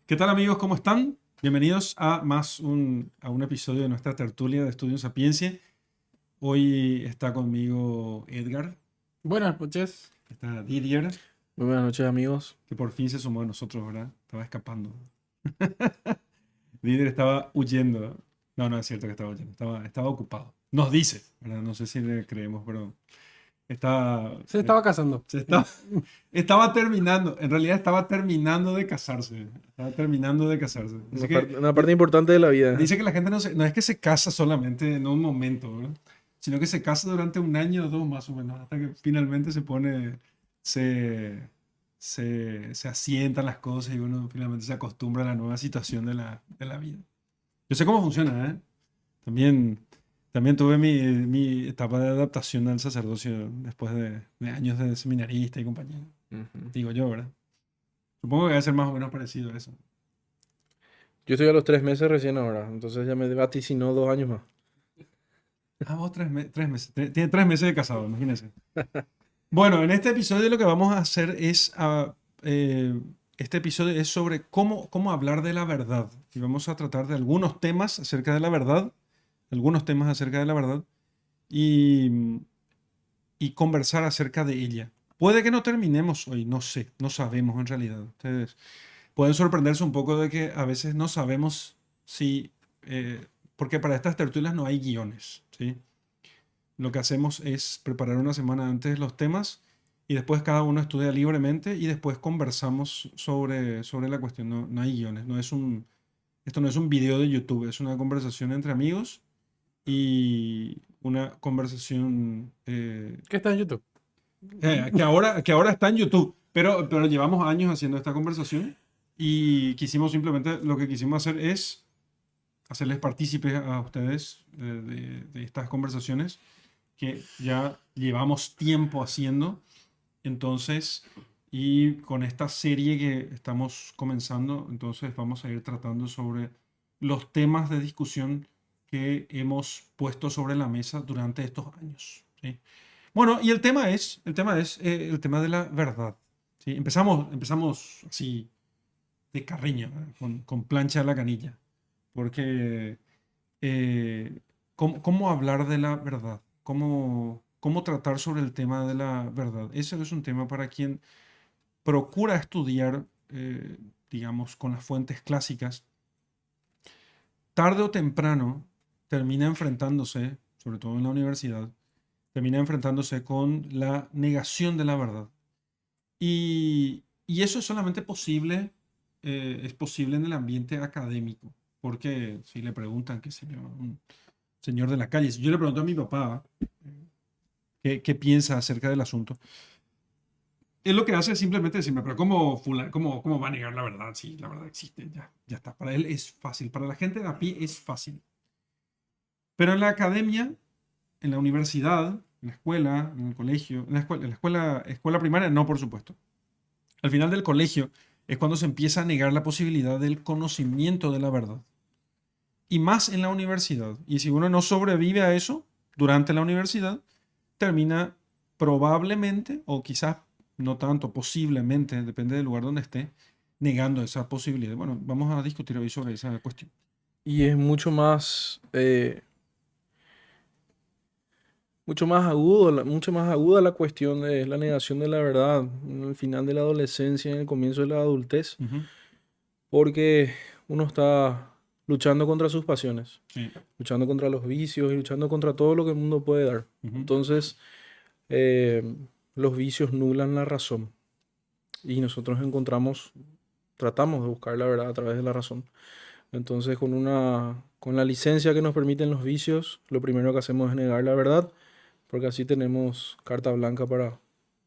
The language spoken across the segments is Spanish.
¿Qué tal amigos? ¿Cómo están? Bienvenidos a a un episodio de nuestra tertulia de Estudio Sapiensia. Hoy está conmigo Edgar, Buenas noches. está Didier, Muy buenas noches, amigos. que por fin se sumó a nosotros, ¿verdad? Estaba escapando. Didier estaba huyendo. No, no es cierto que estaba huyendo, estaba ocupado. Nos dice, ¿verdad? No sé si le creemos, pero estaba, Se estaba casando. se estaba, estaba terminando, en realidad estaba terminando de casarse. Estaba terminando de casarse. Así que Una parte importante de la vida. dice que la gente no es que se casa solamente en un momento, ¿verdad? Sino que se casa durante un año o dos más o menos, hasta que finalmente se, se asientan las cosas y uno finalmente se acostumbra a la nueva situación de de la vida. Yo sé cómo funciona, ¿eh? También, también tuve mi etapa de adaptación al sacerdocio después de años de seminarista y compañía. Ujú. Digo yo, ¿verdad? Supongo que debe ser más o menos parecido a eso. Yo estoy a los 3 meses recién ahora, entonces ya me vaticinó 2 años más. Ah, vos 3 meses. Tiene 3 meses de casado, imagínense. Bueno, en este episodio lo que vamos a hacer es, este episodio es sobre cómo hablar de la verdad. Y vamos a tratar de algunos temas acerca de la verdad, algunos temas acerca de la verdad y, y conversar acerca de ella. Puede que no terminemos hoy, no sé, no sabemos en realidad. Ustedes pueden sorprenderse un poco de que a veces no sabemos si, porque para estas tertulias no hay guiones, ¿sí? Lo que hacemos es preparar una semana antes los temas y después cada uno estudia libremente y después conversamos sobre la cuestión. No, no hay guiones, esto no es un video de YouTube, es una conversación entre amigos y una conversación ¿Qué está en YouTube? que ahora está en YouTube, pero llevamos años haciendo esta conversación y quisimos simplemente, lo que quisimos hacer es hacerles partícipes a ustedes de estas conversaciones que ya llevamos tiempo haciendo. Entonces, y con esta serie que estamos comenzando, entonces vamos a ir tratando sobre los temas de discusión que hemos puesto sobre la mesa durante estos años. ¿Sí? Bueno, y el tema de la verdad. ¿Sí? Empezamos así de carriño, ¿eh? Con plancha a la canilla, porque eh, ¿cómo hablar de la verdad? ¿Cómo tratar sobre el tema de la verdad? Ese es un tema para quien procura estudiar, digamos, con las fuentes clásicas. Tarde o temprano termina enfrentándose, sobre todo en la universidad, termina enfrentándose con la negación de la verdad. Y eso es solamente posible, es posible en el ambiente académico, porque si le preguntan, qué sé yo, un señor de la calle, si yo le pregunto a mi papá qué piensa acerca del asunto, él lo que hace es simplemente decirme, pero ¿cómo va a negar la verdad? Si la verdad existe, ya está. Para él es fácil, para la gente de a pie es fácil. Pero en la academia, en la universidad, en la escuela, en el colegio, escuela primaria, no, por supuesto. Al final del colegio es cuando se empieza a negar la posibilidad del conocimiento de la verdad. Y más en la universidad. Y si uno no sobrevive a eso durante la universidad, termina probablemente, o quizás no tanto, posiblemente, depende del lugar donde esté, negando esa posibilidad. Bueno, vamos a discutir hoy sobre esa cuestión. Y es mucho más agudo, mucho más aguda la cuestión de la negación de la verdad en el final de la adolescencia, en el comienzo de la adultez, Ujú. porque uno está luchando contra sus pasiones, Sí. luchando contra los vicios y luchando contra todo lo que el mundo puede dar. Ujú. Entonces, eh, los vicios nublan la razón y nosotros tratamos de buscar la verdad a través de la razón. Entonces, con la licencia que nos permiten los vicios, lo primero que hacemos es negar la verdad, porque así tenemos carta blanca para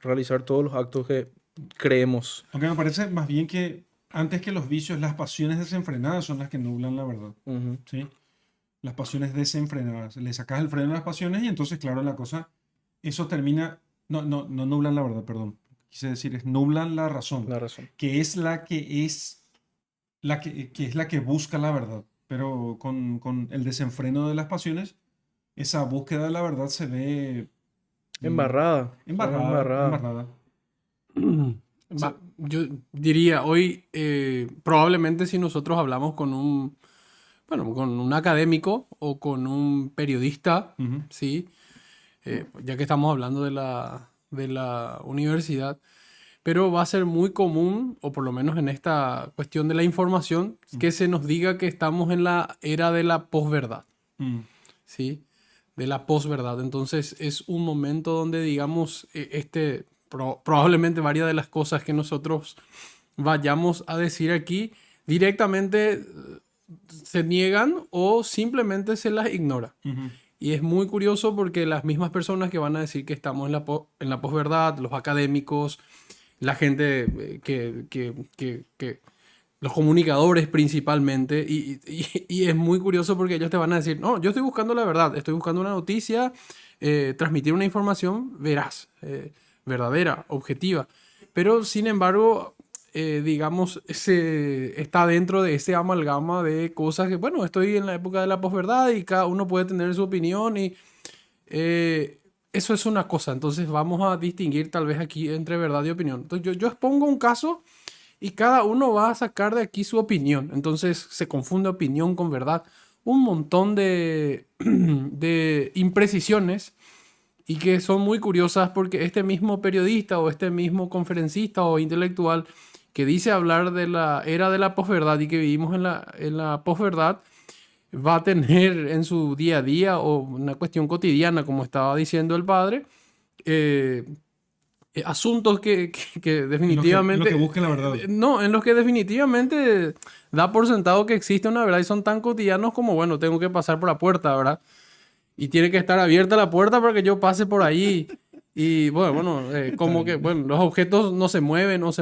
realizar todos los actos que creemos. Aunque me parece más bien que antes que los vicios, las pasiones desenfrenadas son las que nublan la verdad. Ujú. ¿Sí? Las pasiones desenfrenadas. Le sacas el freno a las pasiones y entonces, claro, la cosa, eso termina, no nublan la verdad, perdón. Quise decir, es nublan la razón, La razón. que es que es la que busca la verdad. Pero con el desenfreno de las pasiones, esa búsqueda de la verdad se ve mm, Embarrada, se ve embarrada, embarrada. embarrada. Se- Va. yo diría hoy, probablemente si nosotros hablamos bueno, con un académico o con un periodista, Ujú, ¿sí? Ya que estamos hablando de la universidad, pero va a ser muy común, o por lo menos en esta cuestión de la información, que se nos diga que estamos en la era de la posverdad, mm, ¿sí? De la posverdad. Entonces es un momento donde, digamos, probablemente varias de las cosas que nosotros vayamos a decir aquí directamente se niegan o simplemente se las ignora. ujú, Y es muy curioso porque las mismas personas que van a decir que estamos en la posverdad, los académicos, la gente los comunicadores principalmente, y es muy curioso porque ellos te van a decir, no, yo estoy buscando la verdad, estoy buscando una noticia, transmitir una información veraz, verdadera, objetiva. Pero sin embargo, digamos, está dentro de ese amalgama de cosas que, bueno, estoy en la época de la posverdad y cada uno puede tener su opinión y eso es una cosa. Entonces vamos a distinguir tal vez aquí entre verdad y opinión. Entonces yo expongo un caso y cada uno va a sacar de aquí su opinión. Entonces se confunde opinión con verdad. Un montón de imprecisiones y que son muy curiosas porque este mismo periodista o este mismo conferencista o intelectual que dice hablar de la era de la posverdad y que vivimos en la posverdad, va a tener en su día a día o una cuestión cotidiana, como estaba diciendo el padre, eh, asuntos que en lo que definitivamente, busquen la verdad. no, en los que definitivamente da por sentado que existe una verdad y son tan cotidianos como, bueno, tengo que pasar por la puerta, ¿verdad? Y tiene que estar abierta la puerta para que yo pase por ahí. Y bueno, Está como que, bien. bueno, los objetos no se mueven, o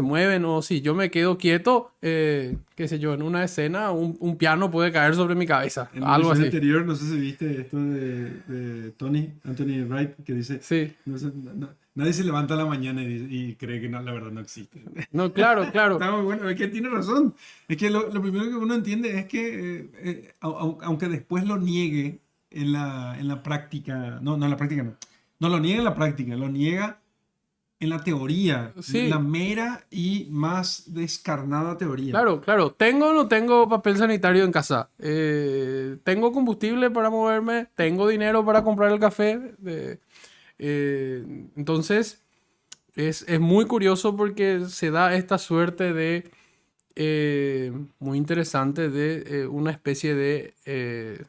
si yo me quedo quieto, qué sé yo, en una escena, un piano puede caer sobre mi cabeza, En el algo episodio así. anterior, no sé si viste esto de Anthony Wright, que dice, Sí, nadie se levanta a la mañana y cree que la verdad no existe. no, claro, claro, Está muy bueno, es que tiene razón. Es que lo primero que uno entiende es que, aunque después lo niegue en la práctica, no, en la práctica no, no lo niega en la práctica, lo niega en la teoría, la sí. mera y más descarnada teoría. Claro, claro. ¿Tengo o no tengo papel sanitario en casa? ¿Tengo combustible para moverme? ¿Tengo dinero para comprar el café? Entonces, es muy curioso porque se da esta suerte muy interesante de una especie de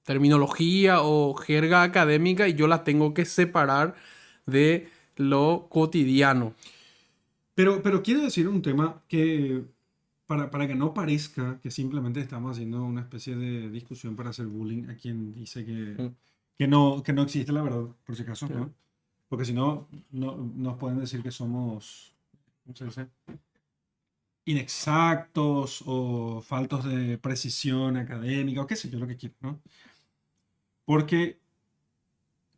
terminología o jerga académica y yo la tengo que separar de lo cotidiano. Pero quiero decir un tema que, para que no parezca que simplemente estamos haciendo una especie de discusión para hacer bullying a quien dice Mm, que no existe la verdad, por si acaso, ya. ¿no? Porque si no, nos pueden decir que somos, ¿cómo se dice? Inexactos o faltos de precisión académica o qué sé yo lo que quiera, ¿no? Porque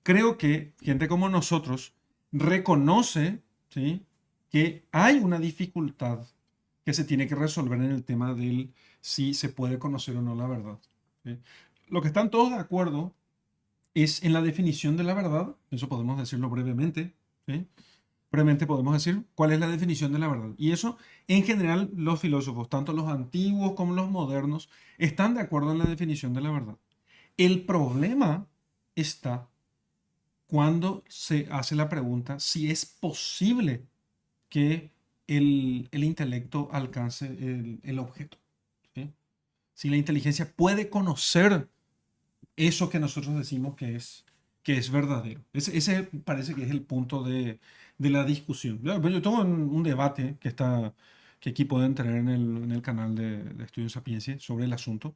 creo que gente como nosotros reconoce, ¿sí?, que hay una dificultad que se tiene que resolver en el tema del si se puede conocer o no la verdad. ¿Sí? Lo que están todos de acuerdo es en la definición de la verdad, eso podemos decirlo brevemente, ¿sí? Brevemente podemos decir cuál es la definición de la verdad. Y eso, en general, los filósofos, tanto los antiguos como los modernos, están de acuerdo en la definición de la verdad. El problema está cuando se hace la pregunta si es posible que el intelecto alcance el objeto. ¿Sí? Si la inteligencia puede conocer eso que nosotros decimos que es verdadero. Ese parece que es el punto de la discusión. Yo tengo un debate que aquí pueden tener en el canal de Estudios Sapiensia sobre el asunto.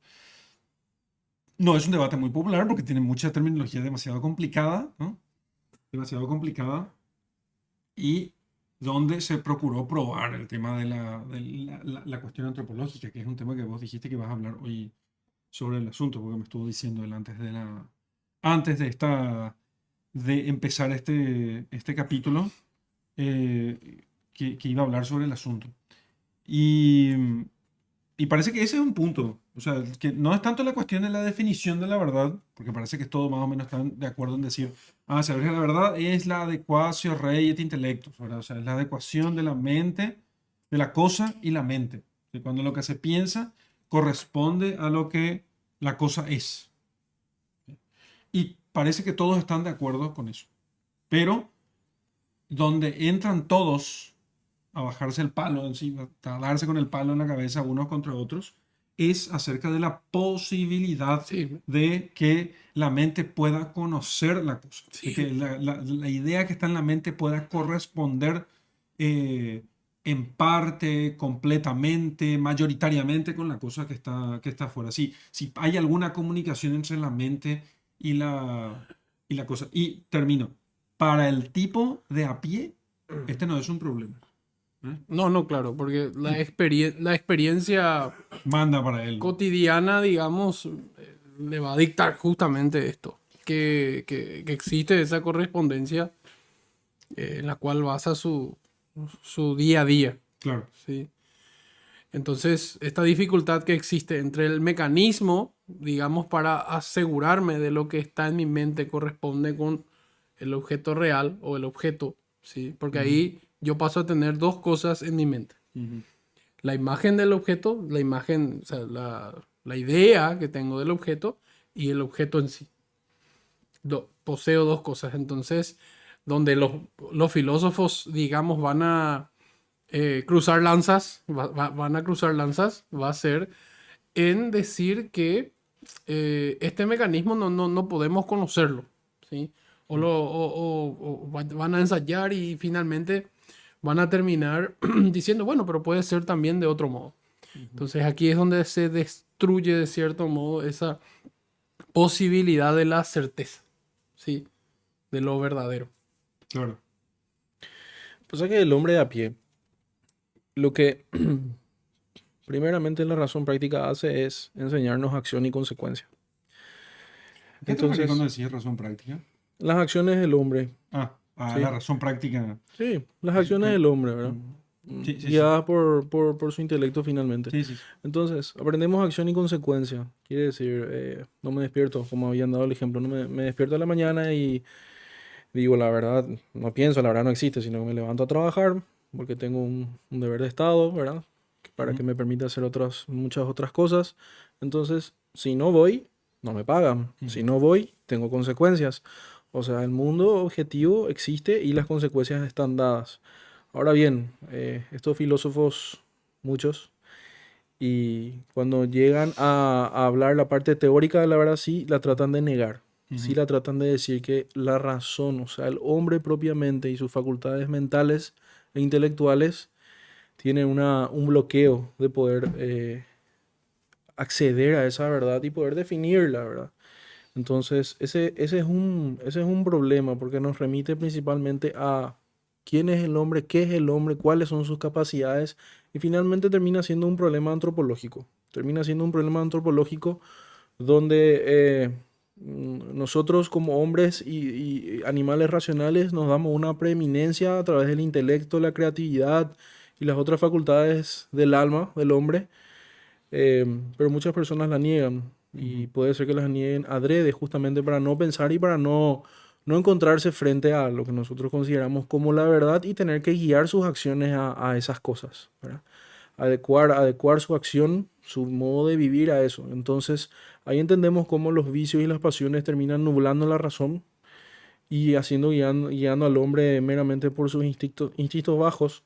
No es un debate muy popular porque tiene mucha terminología demasiado complicada, ¿no? Demasiado complicada, y donde se procuró probar el tema la cuestión antropológica, que es un tema que vos dijiste que vas a hablar hoy sobre el asunto, porque me estuvo diciendo él antes de empezar este capítulo, que iba a hablar sobre el asunto. Y, y parece que ese es un punto. O sea, que no es tanto la cuestión de la definición de la verdad, porque parece que todos más o menos están de acuerdo en decir, saber la verdad es la adecuación rei et intellectus, ¿verdad? O sea, es la adecuación de la mente, de la cosa y la mente. Que cuando lo que se piensa corresponde a lo que la cosa es. Y parece que todos están de acuerdo con eso. Pero donde entran todos a bajarse el palo encima, a darse con el palo en la cabeza unos contra otros, es acerca de la posibilidad Sí, de que la mente pueda conocer la cosa, de sí. que la idea que está en la mente pueda corresponder en parte, completamente, mayoritariamente con la cosa que está afuera. Si hay alguna comunicación entre la mente y la cosa. Y termino. Para el tipo de a pie, este no es un problema. ¿Eh? No, no, claro, porque la experiencia Manda para él. cotidiana, digamos, le va a dictar justamente esto, que existe esa correspondencia en la cual basa su día a día, Claro. ¿sí? Entonces, esta dificultad que existe entre el mecanismo, digamos, para asegurarme de lo que está en mi mente corresponde con el objeto real o el objeto, ¿sí? Porque Ujú, ahí yo paso a tener dos cosas en mi mente. ujú, La imagen del objeto, la imagen, o sea, la idea que tengo del objeto y el objeto en sí. Poseo dos cosas. Entonces, donde los filósofos, digamos, van a cruzar lanzas, van a cruzar lanzas, va a ser en decir que este mecanismo no podemos conocerlo, ¿sí? O van a ensayar y finalmente van a terminar diciendo, bueno, pero puede ser también de otro modo. ujú. Entonces aquí es donde se destruye de cierto modo esa posibilidad de la certeza, ¿sí? De lo verdadero. Claro. Pues es que el hombre de a pie, lo que primeramente la razón práctica hace es enseñarnos acción y consecuencia. ¿Qué te referís cuando Entonces, decís razón práctica? las acciones del hombre, La ¿sí? razón práctica. Sí, las Es acciones que- del hombre, ¿verdad? mm, sí, sí, sí. Guiadas por su intelecto finalmente. Sí, sí, sí. Entonces, aprendemos acción y consecuencia. Quiere decir, no me despierto, como habían dado el ejemplo, me despierto a la mañana y digo, la verdad, no pienso, la verdad no existe, sino que me levanto a trabajar porque tengo un deber de Estado, ¿verdad? Para Ujú, que me permita hacer muchas otras cosas. Entonces, si no voy, no me pagan. Si ujú. no voy, tengo consecuencias. O sea, el mundo objetivo existe y las consecuencias están dadas. Ahora bien, estos filósofos, muchos, y cuando llegan a hablar la parte teórica de la verdad, sí la tratan de negar. Sí Ujú, la tratan de decir que la razón, o sea, el hombre propiamente y sus facultades mentales e intelectuales tienen un bloqueo de poder acceder a esa verdad y poder definirla, ¿verdad? Entonces, ese es un problema porque nos remite principalmente a quién es el hombre, qué es el hombre, cuáles son sus capacidades y finalmente termina siendo un problema antropológico. Termina siendo un problema antropológico donde nosotros como hombres y animales racionales nos damos una preeminencia a través del intelecto, la creatividad y las otras facultades del alma del hombre, pero muchas personas la niegan y ujú. puede ser que las nieguen adrede justamente para no pensar y para no encontrarse frente a lo que nosotros consideramos como la verdad y tener que guiar sus acciones a esas cosas, ¿verdad? Adecuar su acción, su modo de vivir a eso. Entonces, ahí entendemos cómo los vicios y las pasiones terminan nublando la razón y guiando al hombre meramente por sus instintos bajos,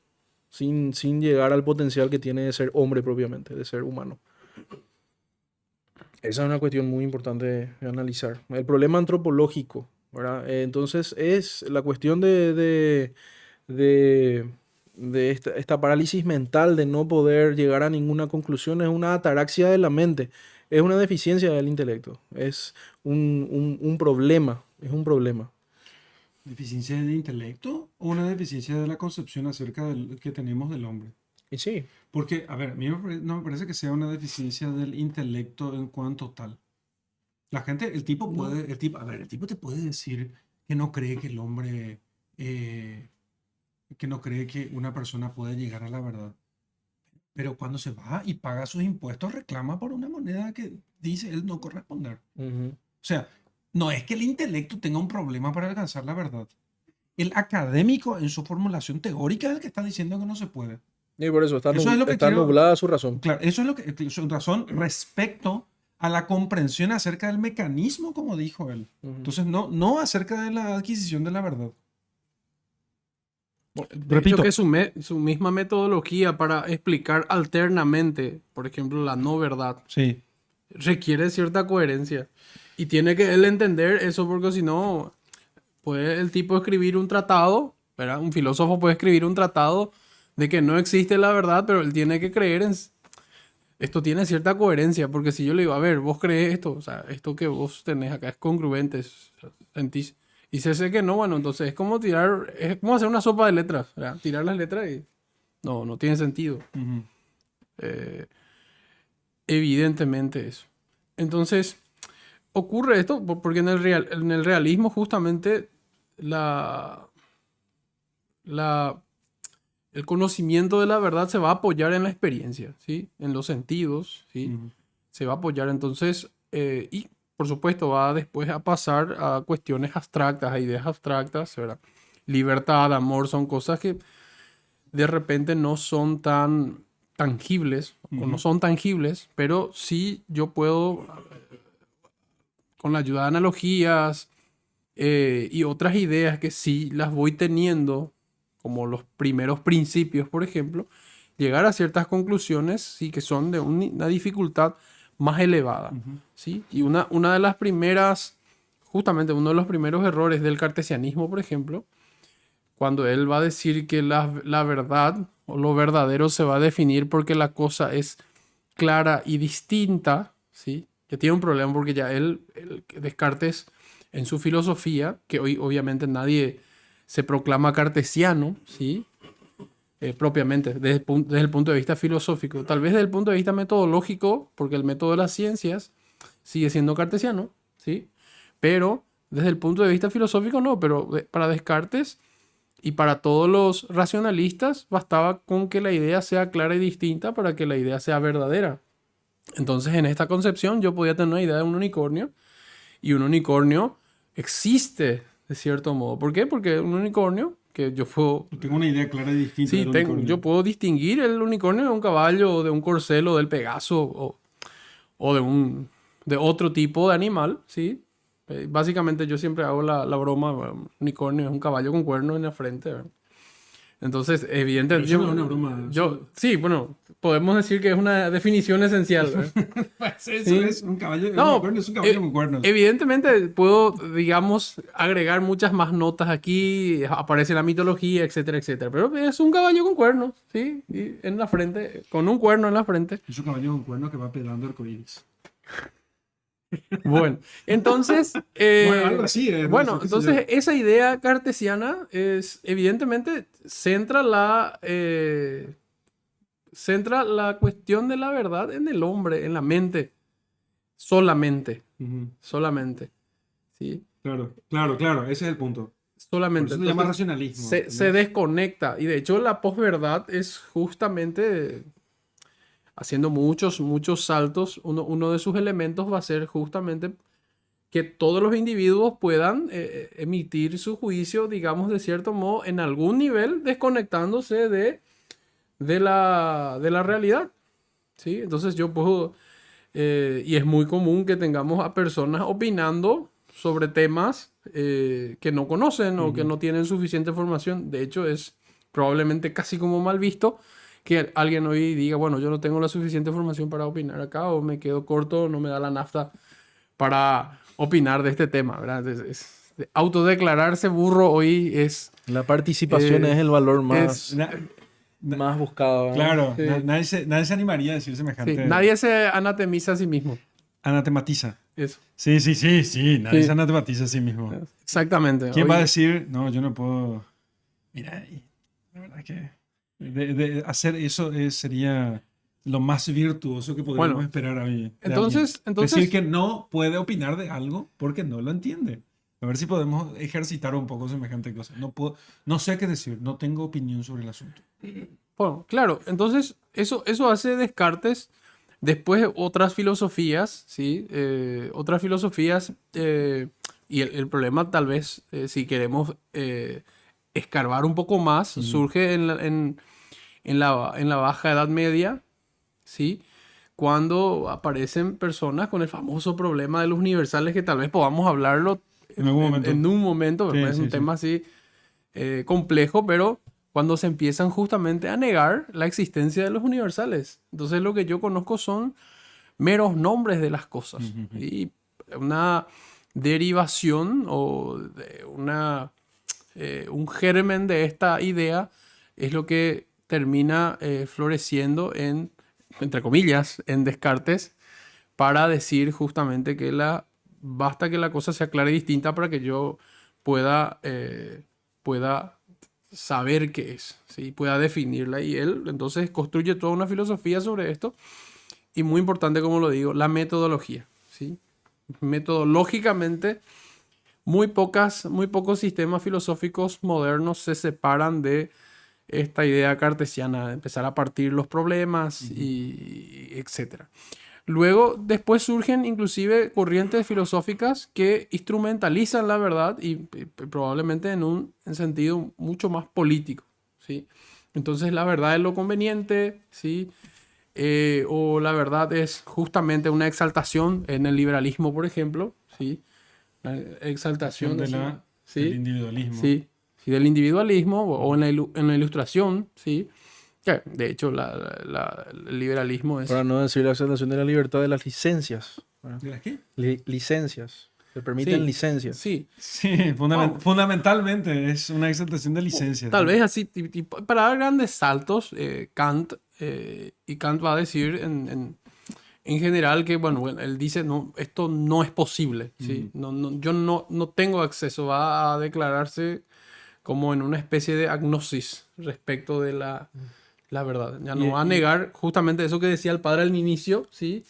sin llegar al potencial que tiene de ser hombre propiamente, de ser humano. Esa es una cuestión muy importante de analizar. El problema antropológico, ¿verdad? Entonces, es la cuestión de, de esta parálisis mental de no poder llegar a ninguna conclusión, es una ataraxia de la mente, es una deficiencia del intelecto, es un problema, es un problema. ¿Deficiencia de intelecto o una deficiencia de la concepción acerca del que tenemos del hombre? Y sí, Porque, a ver, a mí no me parece que sea una deficiencia del intelecto en cuanto tal. La gente, no, el tipo te puede decir que no cree que el hombre, que no cree que una persona pueda llegar a la verdad. pero cuando se va y paga sus impuestos, reclama por una moneda que dice él no corresponder. Ujú. O sea, no es que el intelecto tenga un problema para alcanzar la verdad. El académico en su formulación teórica es el que está diciendo que no se puede. Y por eso está, Eso es lo que está quiero. nublada su razón. Claro, eso es lo que su razón respecto a la comprensión acerca del mecanismo, como dijo él. Ujú. Entonces, no acerca de la adquisición de la verdad. De Repito. hecho, que su misma metodología para explicar alternamente, por ejemplo, la no verdad, Sí. requiere cierta coherencia. Y tiene que él entender eso porque si no, puede el tipo escribir un tratado, ¿verdad? Un filósofo puede escribir un tratado de que no existe la verdad, pero él tiene que creer en... Esto tiene cierta coherencia, porque si yo le digo, a ver, vos crees esto, o sea, esto que vos tenés acá es congruente, sentís... Y se sé que no, bueno, entonces es como tirar, es como hacer una sopa de letras, ¿verdad? Tirar las letras y no tiene sentido. Ujú. Eh, evidentemente eso. Entonces, ocurre esto porque en el realismo justamente la, la, el conocimiento de la verdad se va a apoyar en la experiencia, ¿sí? En los sentidos, ¿sí? Ujú. Se va a apoyar entonces, y por supuesto va después a pasar a cuestiones abstractas, a ideas abstractas, ¿verdad? Libertad, amor, son cosas que de repente no son tan tangibles o no Ujú. son tangibles, pero sí yo puedo, con la ayuda de analogías y otras ideas que sí las voy teniendo, como los primeros principios, por ejemplo, llegar a ciertas conclusiones, sí, que son de una dificultad más elevada, Ujú. ¿sí? Y una de las primeras, justamente uno de los primeros errores del cartesianismo, por ejemplo, cuando él va a decir que la verdad o lo verdadero se va a definir porque la cosa es clara y distinta, ¿sí? Que tiene un problema porque ya Descartes, en su filosofía, que hoy obviamente nadie se proclama cartesiano, ¿sí? Propiamente, desde el punto de vista filosófico. Tal vez desde el punto de vista metodológico, porque el método de las ciencias sigue siendo cartesiano, ¿sí? Pero desde el punto de vista filosófico no, pero para Descartes y para todos los racionalistas bastaba con que la idea sea clara y distinta para que la idea sea verdadera. Entonces, en esta concepción yo podía tener una idea de un unicornio y un unicornio existe de cierto modo. ¿Por qué? Porque un unicornio que yo puedo, Tengo una idea clara y distinta sí, del unicornio. yo puedo distinguir el unicornio de un caballo o de un corcel o del Pegaso o de otro tipo de animal, ¿sí? Básicamente yo siempre hago la broma, bueno, un unicornio es un caballo con cuernos en la frente, ¿verdad? Entonces, Pero evidentemente, eso no es una broma. sí, bueno, podemos decir que es una definición esencial, ¿verdad? Eso Sí. es un caballo. Un No, unicornio es un caballo con cuernos. evidentemente puedo, digamos, agregar muchas más notas aquí, aparece la mitología, etcétera, etcétera, pero es un caballo con cuernos, ¿sí? Y en la frente, con un cuerno en la frente. Es un caballo con cuernos que va pedando arcoíris. Bueno, entonces, Bueno, algo así. No bueno, sé, qué sé entonces yo. esa idea cartesiana es, evidentemente, centra la cuestión de la verdad en el hombre, en la mente, solamente, Ujú. solamente, ¿sí? Claro. Ese es el punto. Por Solamente. eso se llama Entonces, racionalismo. se ¿entendés? desconecta. Y de hecho, la posverdad es justamente haciendo muchos saltos. Uno de sus elementos va a ser justamente que todos los individuos puedan emitir su juicio, digamos, de cierto modo, en algún nivel, desconectándose de la realidad. ¿Sí? Entonces yo puedo, y es muy común que tengamos a personas opinando sobre temas que no conocen o que Ujú. no tienen suficiente formación. De hecho, es probablemente casi como mal visto que alguien hoy diga, bueno, yo no tengo la suficiente formación para opinar acá o me quedo corto, no me da la nafta para opinar de este tema, ¿verdad? Autodeclararse burro hoy La participación eh, es el valor es, más buscado, ¿verdad? Claro, sí, nadie se animaría a decir sí, semejante. nadie se anatemiza a sí mismo. Anatematiza. Eso. Sí. Nadie se Sí, anatematiza a sí mismo. exactamente. ¿Quién va a Hoy, decir, no, yo no puedo? Mira, la verdad que de hacer eso sería lo más virtuoso que podríamos bueno, esperar hoy de alguien. entonces, Decir entonces, que no puede opinar de algo porque no lo entiende. A ver si podemos ejercitar un poco semejante cosa. No sé qué decir, no tengo opinión sobre el asunto. Bueno, claro, entonces eso hace Descartes. Después otras filosofías, ¿sí? Otras filosofías, y el problema tal vez, si queremos escarbar un poco más, surge en la Baja Edad Media, ¿sí? Cuando aparecen personas con el famoso problema de los universales, que tal vez podamos hablarlo En algún momento. en un momento, Sí, es un sí, sí. tema así complejo, pero cuando se empiezan justamente a negar la existencia de los universales. Entonces lo que yo conozco son meros nombres de las cosas. Y una derivación o un germen de esta idea es lo que termina floreciendo entre comillas, en Descartes, para decir justamente que basta que la cosa sea clara y distinta para que yo pueda saber qué es, ¿sí? Pueda definirla. Y él entonces construye toda una filosofía sobre esto. Y muy importante, como lo digo, la metodología, ¿sí? Metodológicamente, muy pocos sistemas filosóficos modernos se separan de esta idea cartesiana, de empezar a partir los problemas y etcétera. Luego, después surgen inclusive corrientes filosóficas que instrumentalizan la verdad y probablemente en un sentido mucho más político, ¿sí? Entonces la verdad es lo conveniente, ¿sí? O la verdad es justamente una exaltación en el liberalismo, por ejemplo, ¿sí? La exaltación Del ¿sí? individualismo. Sí, sí, del individualismo o en la ilustración, ¿sí? Que, de hecho, el liberalismo es... Para no decir la exaltación de la libertad de las licencias, ¿verdad? ¿De las qué? Licencias. Se permiten Sí, licencias. sí. Sí, Wow. fundamentalmente es una exaltación de licencias. Tal ¿no? vez así, para dar grandes saltos, Kant, y Kant va a decir en general que, bueno, él dice, no, esto no es posible, ¿sí? Yo no tengo acceso, va a declararse como en una especie de agnosis respecto de la verdad. Ya no va a negar justamente eso que decía el padre al inicio, ¿sí?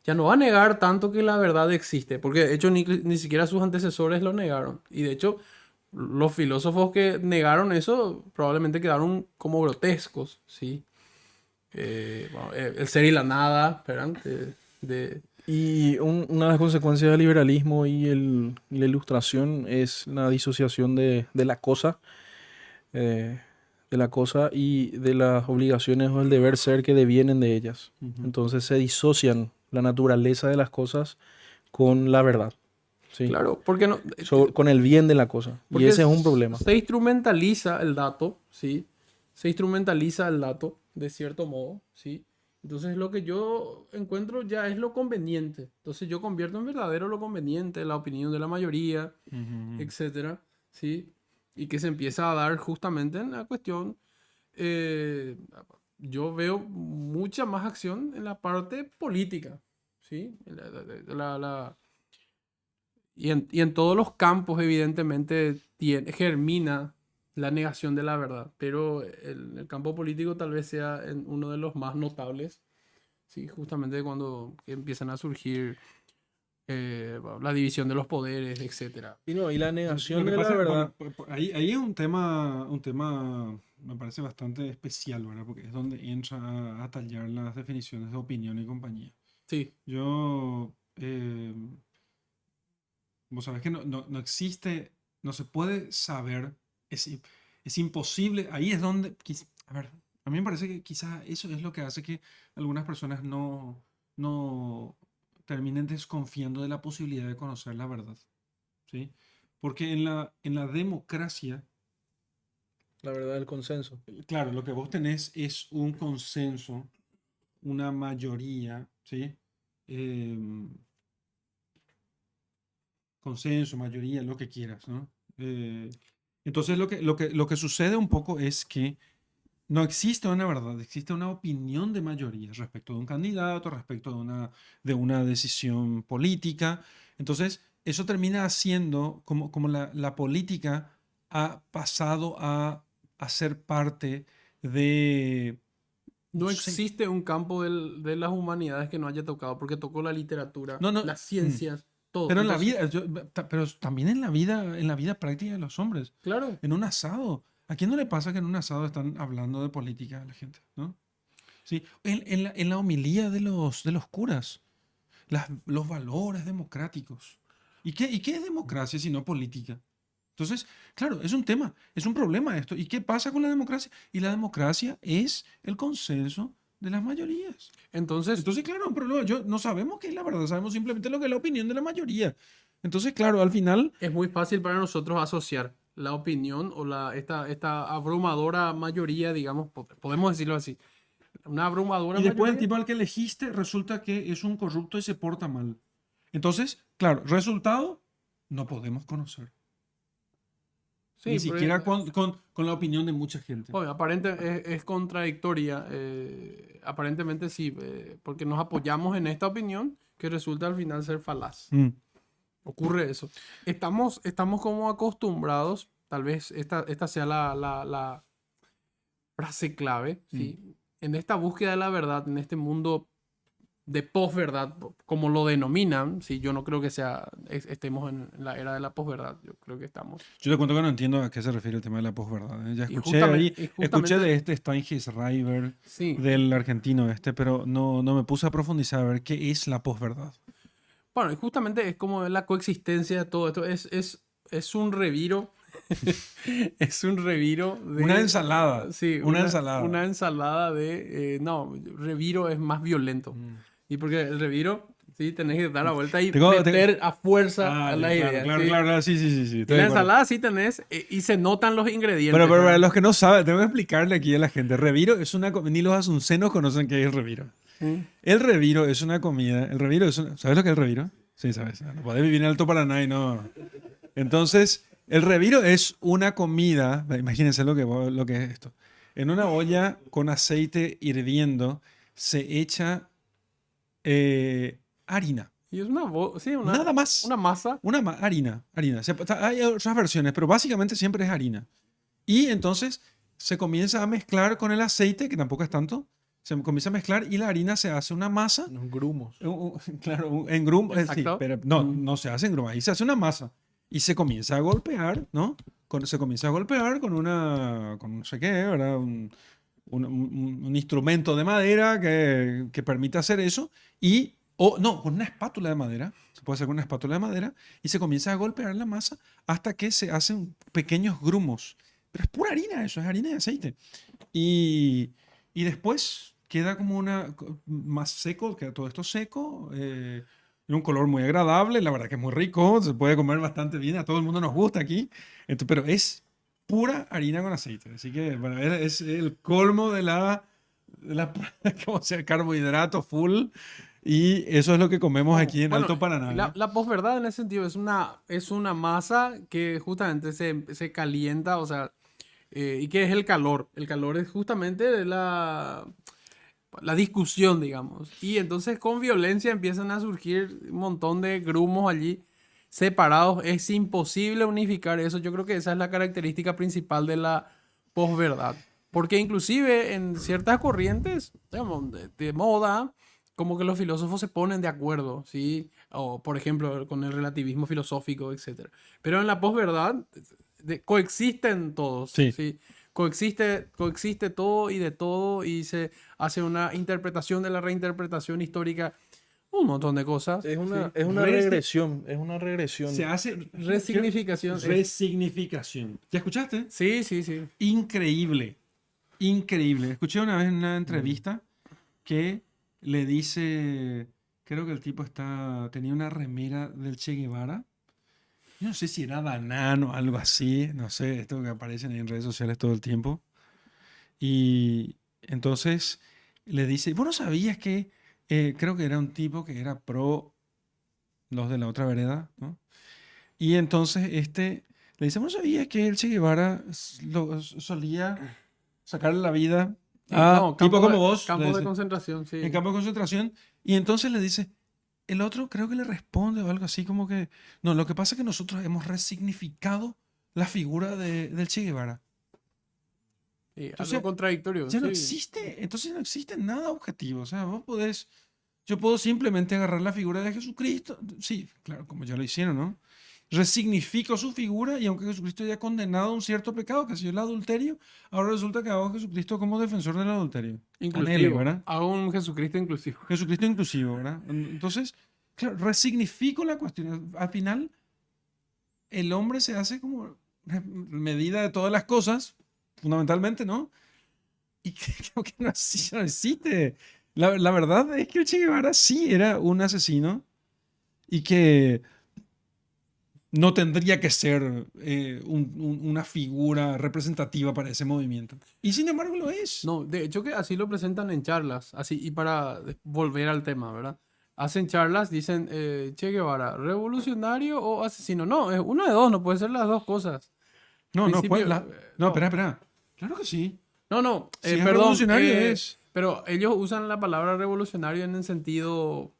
Ya no va a negar tanto que la verdad existe, porque de hecho ni siquiera sus antecesores lo negaron. Y de hecho, los filósofos que negaron eso probablemente quedaron como grotescos, ¿sí? Bueno, el ser y la nada, ¿verdad? Y una de las consecuencias del liberalismo y la ilustración es la disociación de la cosa, eh, y de las obligaciones o el deber ser que devienen de ellas. Entonces se disocian la naturaleza de las cosas con la verdad, ¿sí? Claro, porque no, Con el bien de la cosa. Y porque ese es un problema. se instrumentaliza el dato, ¿sí? Se instrumentaliza el dato de cierto modo, ¿sí? Entonces lo que yo encuentro ya es lo conveniente. Entonces yo convierto en verdadero lo conveniente, la opinión de la mayoría, etcétera, ¿sí? Y que se empieza a dar justamente en la cuestión. eh, yo veo mucha más acción en la parte política, ¿sí? Y en todos los campos, evidentemente, germina la negación de la verdad, pero el campo político tal vez sea uno de los más notables, ¿sí? Justamente cuando empiezan a surgir la división de los poderes, etcétera. Y no, y la Lo negación que de la pasa, verdad. bueno, ahí es un tema me parece bastante especial, ¿verdad? Porque es donde entra a tallar las definiciones de opinión y compañía. Sí, Yo, vos sabés que no existe, no se puede saber, es imposible, ahí es donde, a ver, a mí me parece que quizás eso es lo que hace que algunas personas no terminen desconfiando de la posibilidad de conocer la verdad, ¿sí? Porque en la democracia, La verdad del consenso. claro, lo que vos tenés es un consenso, una mayoría, ¿sí? Em, consenso, mayoría, lo que quieras, ¿no? Entonces lo que sucede un poco es que no existe una verdad, existe una opinión de mayoría respecto de un candidato, respecto de una decisión política. Entonces, eso termina haciendo como la política ha pasado a ser parte de, no no sé, existe un campo de las humanidades que no haya tocado, porque tocó la literatura, no, no, las ciencias, todo. pero en la Entonces, vida, pero también en la vida práctica de los hombres. claro, En un asado. ¿A quién no le pasa que en un asado están hablando de política la gente, ¿no? Sí, en la homilía de los curas, los valores democráticos. ¿Y qué es democracia si no política? Entonces, claro, es un tema, es un problema esto. ¿Y qué pasa con la democracia? Y la democracia es el consenso de las mayorías. Entonces, Entonces, claro, un problema. No sabemos qué es la verdad, sabemos simplemente lo que es la opinión de la mayoría. Entonces, claro, al final, es muy fácil para nosotros asociar la opinión o esta abrumadora mayoría, digamos, podemos decirlo así, una abrumadora y después el mayoría. tipo al que elegiste resulta que es un corrupto y se porta mal. Entonces, claro, resultado, no podemos conocer. Ni Sí, siquiera con la opinión de mucha gente. bueno, es contradictoria, aparentemente sí, porque nos apoyamos en esta opinión que resulta al final ser falaz. Mm. Ocurre eso. Estamos como acostumbrados, tal vez esta sea la frase clave, ¿sí? En esta búsqueda de la verdad, en este mundo de posverdad, como lo denominan, ¿sí? Yo no creo que estemos en la era de la posverdad, yo creo que estamos. Yo te cuento que no entiendo a qué se refiere el tema de la posverdad. Ya Y escuché ahí, y escuché justamente, de este Steinheitsreiber, sí. del argentino este, pero no me puse a profundizar a ver qué es la posverdad. Bueno, y justamente es como la coexistencia de todo esto. Es un reviro. Es un reviro de. Una ensalada. Sí, Una ensalada. una ensalada de. No, reviro es más violento. Y porque el reviro, sí, tenés que dar la vuelta y meter a fuerza a la idea. Claro, ¿sí? claro, sí. Y Estoy de la acuerdo. ensalada sí tenés, y se notan los ingredientes. Pero para ¿verdad? los que no saben, tengo que explicarle aquí a la gente. Reviro es ni los asuncenos conocen qué es el reviro. El reviro es una comida. ¿Sabes lo que es el reviro? Sí, sabes. No podés vivir en Alto Paraná y no. Entonces, el reviro es una comida. Imagínense lo que es esto. En una olla con aceite hirviendo se echa harina. Y es sí, Nada más. una masa. Harina. Hay otras versiones, pero básicamente siempre es harina. Y entonces se comienza a mezclar con el aceite, que tampoco es tanto. Se comienza a mezclar y la harina se hace una masa. Unos grumos. Claro, en grumos. Sí, Exacto. pero no se hace en grumos. Ahí se hace una masa. Y se comienza a golpear, ¿no? Se comienza a golpear con con no sé qué, ¿verdad? Un instrumento de madera que permite hacer eso. No, con una espátula de madera. Se puede hacer con una espátula de madera. Y se comienza a golpear la masa hasta que se hacen pequeños grumos. Pero es pura harina, eso es harina y aceite. Y después queda como más seco, queda todo esto seco. En un color muy agradable, la verdad que es muy rico, se puede comer bastante bien, a todo el mundo nos gusta aquí. Pero es pura harina con aceite. Así que bueno, es el colmo de la ¿cómo se llama? Carbohidrato full. Y eso es lo que comemos aquí en Bueno, Alto Paraná. la posverdad en ese sentido es una masa que justamente se calienta, o sea, y que es el calor. El calor es justamente la discusión, digamos. Y entonces con violencia empiezan a surgir un montón de grumos allí separados. Es imposible unificar eso. Yo creo que esa es la característica principal de la posverdad. Porque inclusive en ciertas corrientes, digamos, de moda, como que los filósofos se ponen de acuerdo, ¿sí? O, por ejemplo, con el relativismo filosófico, etc. Pero en la posverdad coexisten todos, Sí. ¿sí? Coexiste todo y de todo y se hace una interpretación de la reinterpretación histórica, un montón de cosas. Es una, ¿sí? es una regresión, es una regresión. Se hace Resignificación. Resignificación. ¿Ya escuchaste? Sí, sí, sí. Increíble. Increíble. Escuché una vez en una entrevista que le dice, creo que el tipo tenía una remera del Che Guevara. Yo no sé si era Danán o algo así, no sé, esto que aparecen en redes sociales todo el tiempo. Y entonces le dice, ¿vos no sabías que creo que era un tipo que era pro los de la otra vereda, ¿no? Y entonces le dice, ¿vos no sabías que el Che Guevara solía sacarle la vida a No, tipo como de- vos? Campo Le de dice, concentración, sí. en campo de concentración. Y entonces le dice, el otro creo que le responde o algo así como que, no, lo que pasa es que nosotros hemos resignificado la figura del Che Guevara. Sí, Entonces, algo contradictorio. Ya no sí. existe, entonces no existe nada objetivo. O sea, yo puedo simplemente agarrar la figura de Jesucristo. Sí, claro, como ya lo hicieron, ¿no? resignifico su figura y aunque Jesucristo haya condenado un cierto pecado, que ha sido el adulterio, ahora resulta que hago a Jesucristo como defensor del adulterio. Anhele, Inclusivo. ¿verdad? Hago un Jesucristo inclusivo. Jesucristo inclusivo, ¿verdad? Entonces, claro, resignifico la cuestión. Al final, el hombre se hace como medida de todas las cosas, fundamentalmente, ¿no? Y creo que no, no existe. La verdad es que el Che Guevara sí era un asesino y que no tendría que ser una figura representativa para ese movimiento. Y sin embargo lo es. No, de hecho que así lo presentan en charlas, así, y para volver al tema, ¿verdad? Hacen charlas, dicen, Che Guevara, ¿revolucionario o asesino? No, es uno de dos, no puede ser las dos cosas. No, no, Principio, no, espera. Claro que sí. No, Si es perdón, revolucionario es. pero ellos usan la palabra revolucionario en el sentido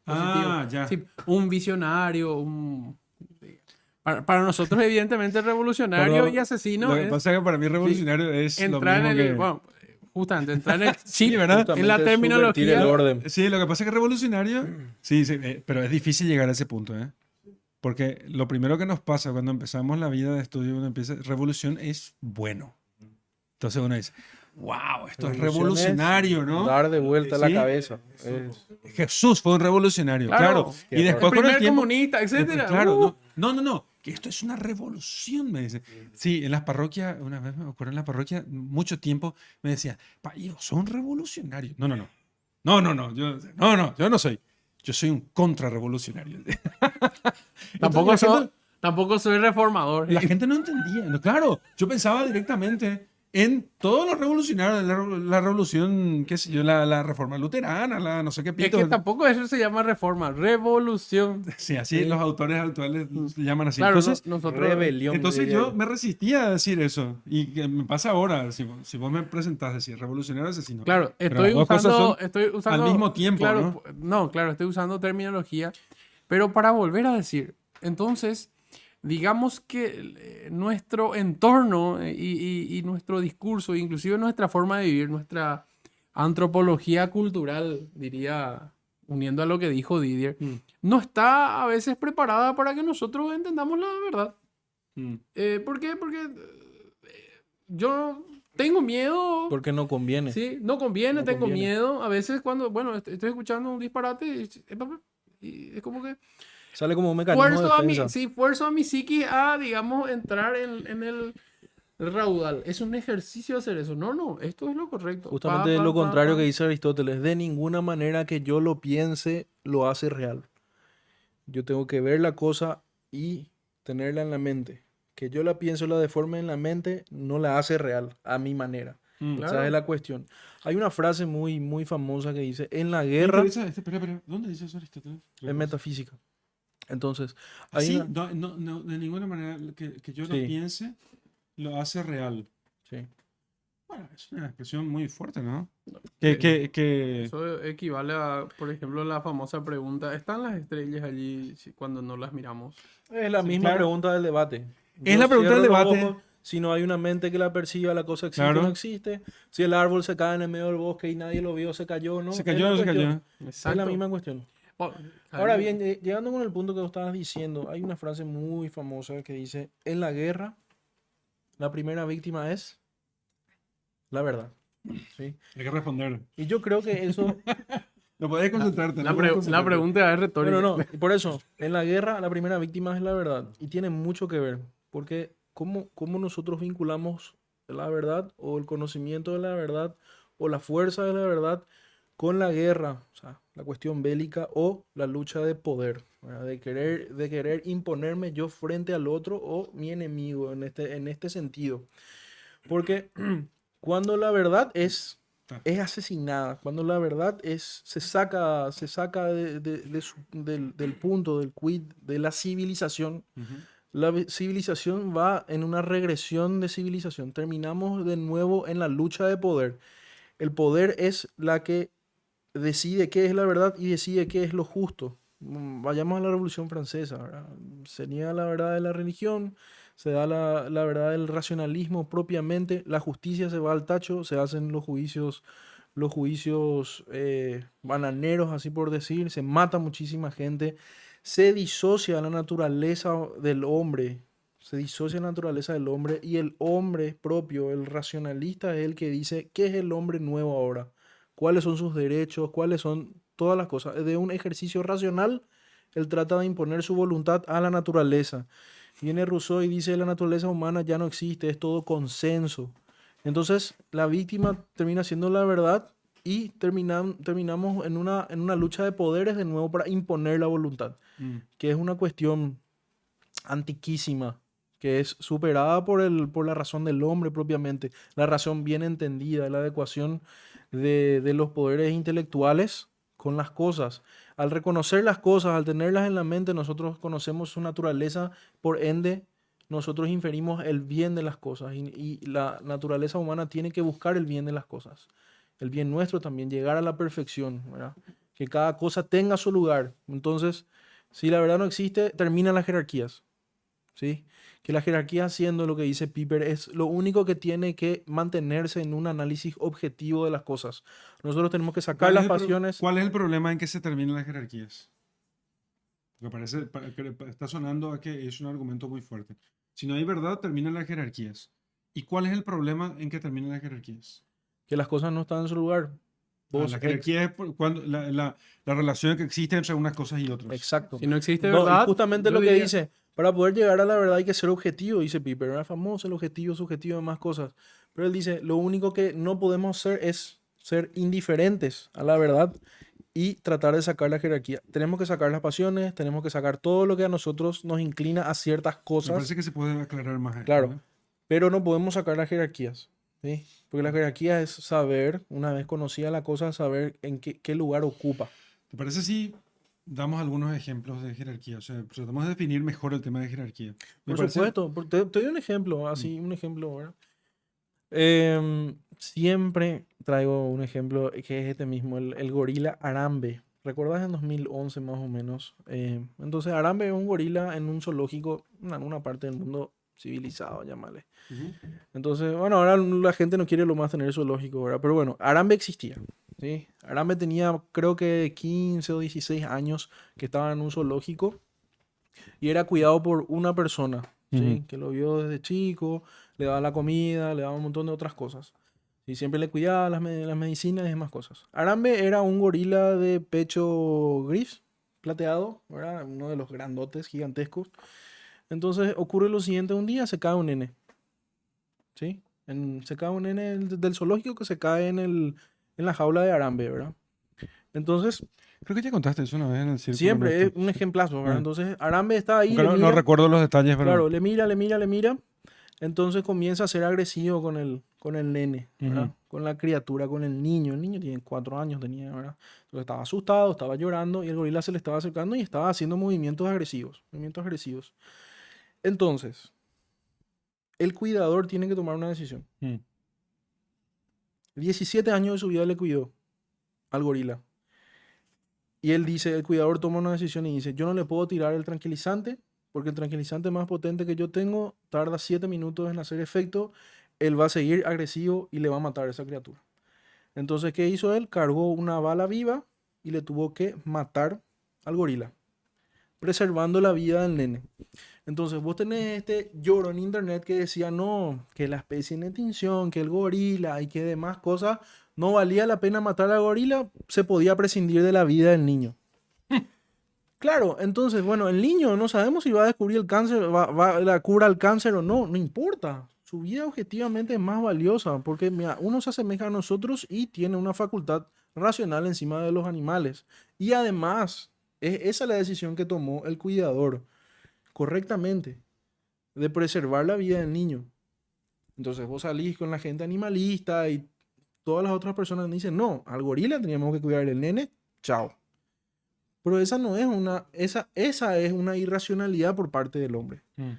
positivo. Ya. Sí, un visionario, para nosotros, evidentemente, revolucionario Perdón, y asesino lo que es pasa es que para mí revolucionario es lo entrar mismo en que... el... Bueno, justamente, entrar en el Sí, chip, ¿verdad? en la Justamente subvertir terminología. el orden. Sí, lo que pasa es que revolucionario, sí, pero es difícil llegar a ese punto, ¿eh? Porque lo primero que nos pasa cuando empezamos la vida de estudio, uno empieza, revolución es bueno. Entonces uno dice, wow, esto es revolucionario, ¿no? Dar de vuelta la Sí. cabeza. Jesús fue un revolucionario, Claro. claro. Qué Y después El con el primer tiempo... comunista, etcétera. Claro, no, que esto es una revolución, me dice. Sí, en las parroquias, una vez me acuerdo en la parroquia, mucho tiempo me decía, yo soy un revolucionario. Yo no soy. Yo soy un contrarrevolucionario. Tampoco, Entonces, la gente- tampoco soy reformador. la gente no entendía. No, claro, yo pensaba directamente en todos los revolucionarios, la revolución, qué sé yo, la reforma luterana, la no sé qué Es pito. que tampoco eso se llama reforma, revolución. Sí, así los autores actuales se llaman así. Claro, Entonces, nosotros... Rebelión. entonces diría yo me resistía a decir eso. Y que me pasa ahora, si vos me presentás decir revolucionario asesino. Claro, Pero estoy las dos cosas usando, son estoy usando... al mismo tiempo, claro, ¿no? claro, estoy usando terminología. Pero para volver a decir, entonces, digamos que nuestro entorno y nuestro discurso, inclusive nuestra forma de vivir, nuestra antropología cultural, diría, uniendo a lo que dijo Didier, no está a veces preparada para que nosotros entendamos la verdad. ¿Por qué? Porque yo tengo miedo. Porque no conviene. Sí, no conviene, No tengo conviene. miedo. A veces cuando, bueno, estoy escuchando un disparate y es como que Sale como un mecanismo de defensa. fuerzo a mi psiqui a, digamos, entrar en el raudal. Es un ejercicio hacer eso. No, esto es lo correcto. Justamente lo contrario que dice Aristóteles. De ninguna manera que yo lo piense lo hace real. Yo tengo que ver la cosa y tenerla en la mente. Que yo la pienso, la deforme en la mente, no la hace real a mi manera. Claro. Esa es la cuestión. Hay una frase muy, muy famosa que dice, en la Me guerra, interesa espera, ¿dónde dice eso Aristóteles? en metafísica. Entonces, hay Sí, una- no, de ninguna manera que yo lo Sí. piense lo hace real. Sí. Bueno, es una expresión muy fuerte, ¿no? Que Eso equivale a, por ejemplo, la famosa pregunta, ¿están las estrellas allí cuando no las miramos? Es la Sí, misma claro. pregunta del debate. Es Yo la pregunta del cierro los debate. ojos, si no hay una mente que la perciba, la cosa existe o Claro. no existe. Si el árbol se cae en el medio del bosque y nadie lo vio, se cayó o no. se Es cayó, la se cuestión. cayó. Es la misma cuestión. Oh, Ahora ahí- bien, llegando con el punto que vos estabas diciendo, hay una frase muy famosa que dice, en la guerra, la primera víctima es la verdad. ¿Sí? Hay que responder. Y yo creo que eso, No podés concentrarte. La, no podés la concentrarte. pregunta es retórica. bueno, no, y por eso, en la guerra, la primera víctima es la verdad. Y tiene mucho que ver, porque cómo nosotros vinculamos la verdad o el conocimiento de la verdad o la fuerza de la verdad con la guerra, o sea, la cuestión bélica o la lucha de poder, ¿verdad? De querer imponerme yo frente al otro o mi enemigo en este sentido. Porque cuando la verdad es asesinada, cuando la verdad se saca del punto, del quid, de la civilización, Ujú. la civilización va en una regresión de civilización. Terminamos de nuevo en la lucha de poder. El poder es la que decide qué es la verdad y decide qué es lo justo. Vayamos a la Revolución Francesa, ¿verdad? Se niega la verdad de la religión, se da la verdad del racionalismo propiamente, la justicia se va al tacho, se hacen los juicios bananeros, así por decir, se mata muchísima gente, se disocia la naturaleza del hombre. Se disocia la naturaleza del hombre y el hombre propio, el racionalista, es el que dice qué es el hombre nuevo ahora, cuáles son sus derechos, cuáles son todas las cosas. De un ejercicio racional, él trata de imponer su voluntad a la naturaleza. Viene Rousseau y dice la naturaleza humana ya no existe, es todo consenso. Entonces la víctima termina siendo la verdad y terminamos en una lucha de poderes de nuevo para imponer la voluntad, que es una cuestión antiquísima, que es superada por la razón del hombre propiamente, la razón bien entendida, la adecuación de los poderes intelectuales con las cosas. Al reconocer las cosas, al tenerlas en la mente, nosotros conocemos su naturaleza, por ende, nosotros inferimos el bien de las cosas y la naturaleza humana tiene que buscar el bien de las cosas, el bien nuestro también, llegar a la perfección, ¿verdad? Que cada cosa tenga su lugar. Entonces, si la verdad no existe, terminan las jerarquías, ¿sí? Que la jerarquía, siendo lo que dice Piper, es lo único que tiene que mantenerse en un análisis objetivo de las cosas. Nosotros tenemos que sacar las pasiones. ¿Cuál es el problema en que se terminan las jerarquías? Me parece, está sonando a que es un argumento muy fuerte. Si no hay verdad, terminan las jerarquías. ¿Y cuál es el problema en que terminan las jerarquías? Que las cosas no están en su lugar. La jerarquía es cuando la relación que existe entre unas cosas y otras. Exacto. Si no existe No, verdad, y justamente yo lo que diría- dice, para poder llegar a la verdad hay que ser objetivo, dice Piper. Era famoso el objetivo, subjetivo, demás cosas. Pero él dice, lo único que no podemos ser es ser indiferentes a la verdad y tratar de sacar la jerarquía. Tenemos que sacar las pasiones, tenemos que sacar todo lo que a nosotros nos inclina a ciertas Me cosas. parece que se puede aclarar más esto, Claro, ¿eh? pero no podemos sacar las jerarquías, ¿sí? Porque la jerarquía es saber, una vez conocida la cosa, saber en qué lugar ocupa. ¿Te parece si damos algunos ejemplos de jerarquía? O sea, tratamos de definir mejor el tema de jerarquía. Me Por parece- supuesto, te doy un ejemplo, así, un ejemplo, ¿verdad? Siempre traigo un ejemplo que es este mismo, el gorila Arambe. ¿Recuerdas en 2011 más o menos? Entonces Arambe es un gorila en un zoológico en alguna parte del mundo civilizado, llámale. Ujú. Entonces, bueno, ahora la gente no quiere lo más tener zoológico, ¿verdad? Pero bueno, Arambe existía, ¿sí? Arambe tenía creo que 15 o 16 años que estaba en un zoológico y era cuidado por una persona, ¿sí? Ujú. Que lo vio desde chico, le daba la comida, le daba un montón de otras cosas. Y siempre le cuidaba las medicinas y demás cosas. Arambe era un gorila de pecho gris, plateado, ¿verdad? Uno de los grandotes, gigantescos. Entonces ocurre lo siguiente, un día se cae un nene, ¿sí? Se cae un nene del zoológico que se cae en la jaula de Arambe, ¿verdad? Entonces, Creo que ya contaste eso una vez en el círculo. siempre es nuestro. un ejemplazo, ¿verdad? Ah. Entonces Arambe está ahí, Porque le no mira, recuerdo los detalles, pero... claro, le mira. Entonces comienza a ser agresivo con el nene, ¿verdad? Ujú. Con la criatura, con el niño. El niño tiene 4 años, tenía, ¿verdad? Entonces estaba asustado, estaba llorando y el gorila se le estaba acercando y estaba haciendo movimientos agresivos. Entonces, el cuidador tiene que tomar una decisión. Mm. 17 años de su vida le cuidó al gorila. Y él dice, el cuidador toma una decisión y dice, yo no le puedo tirar el tranquilizante, porque el tranquilizante más potente que yo tengo tarda 7 minutos en hacer efecto, él va a seguir agresivo y le va a matar a esa criatura. Entonces, ¿qué hizo él? Cargó una bala viva y le tuvo que matar al gorila, preservando la vida del nene. Entonces, vos tenés este lloro en internet que decía, no, que la especie en extinción, que el gorila y que demás cosas, no valía la pena matar al gorila, se podía prescindir de la vida del niño. Claro, entonces, bueno, el niño no sabemos si va a descubrir el cáncer, la cura al cáncer o no, no importa. Su vida objetivamente es más valiosa porque mira, uno se asemeja a nosotros y tiene una facultad racional encima de los animales. Y además, esa es la decisión que tomó el cuidador correctamente de preservar la vida del niño. Entonces vos salís con la gente animalista y todas las otras personas dicen, no, al gorila teníamos que cuidar el nene, chao. Pero esa no es esa es una irracionalidad por parte del hombre. Mm.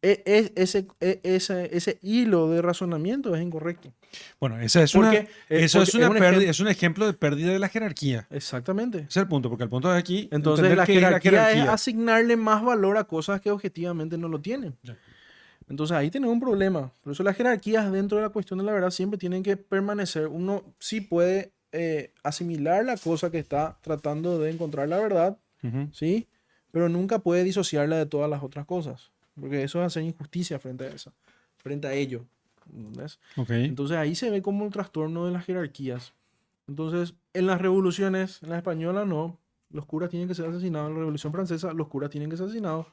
Ese hilo de razonamiento es incorrecto. Bueno, esa es Porque, eso porque es una un pérdida, es un ejemplo de pérdida de la jerarquía. Exactamente. Ese es el punto, porque el punto de aquí Entonces entender la qué es jerarquía es asignarle más valor a cosas que objetivamente no lo tienen. Ya. Entonces ahí tenemos un problema. Por eso las jerarquías dentro de la cuestión de la verdad siempre tienen que permanecer. Uno sí puede asimilar la cosa que está tratando de encontrar la verdad, Ujú. ¿sí? pero nunca puede disociarla de todas las otras cosas, porque eso es hacer injusticia frente a ello. ¿Entendés? Ok. Entonces ahí se ve como un trastorno de las jerarquías. Entonces, en las revoluciones, en la española no, los curas tienen que ser asesinados. En la Revolución Francesa, los curas tienen que ser asesinados.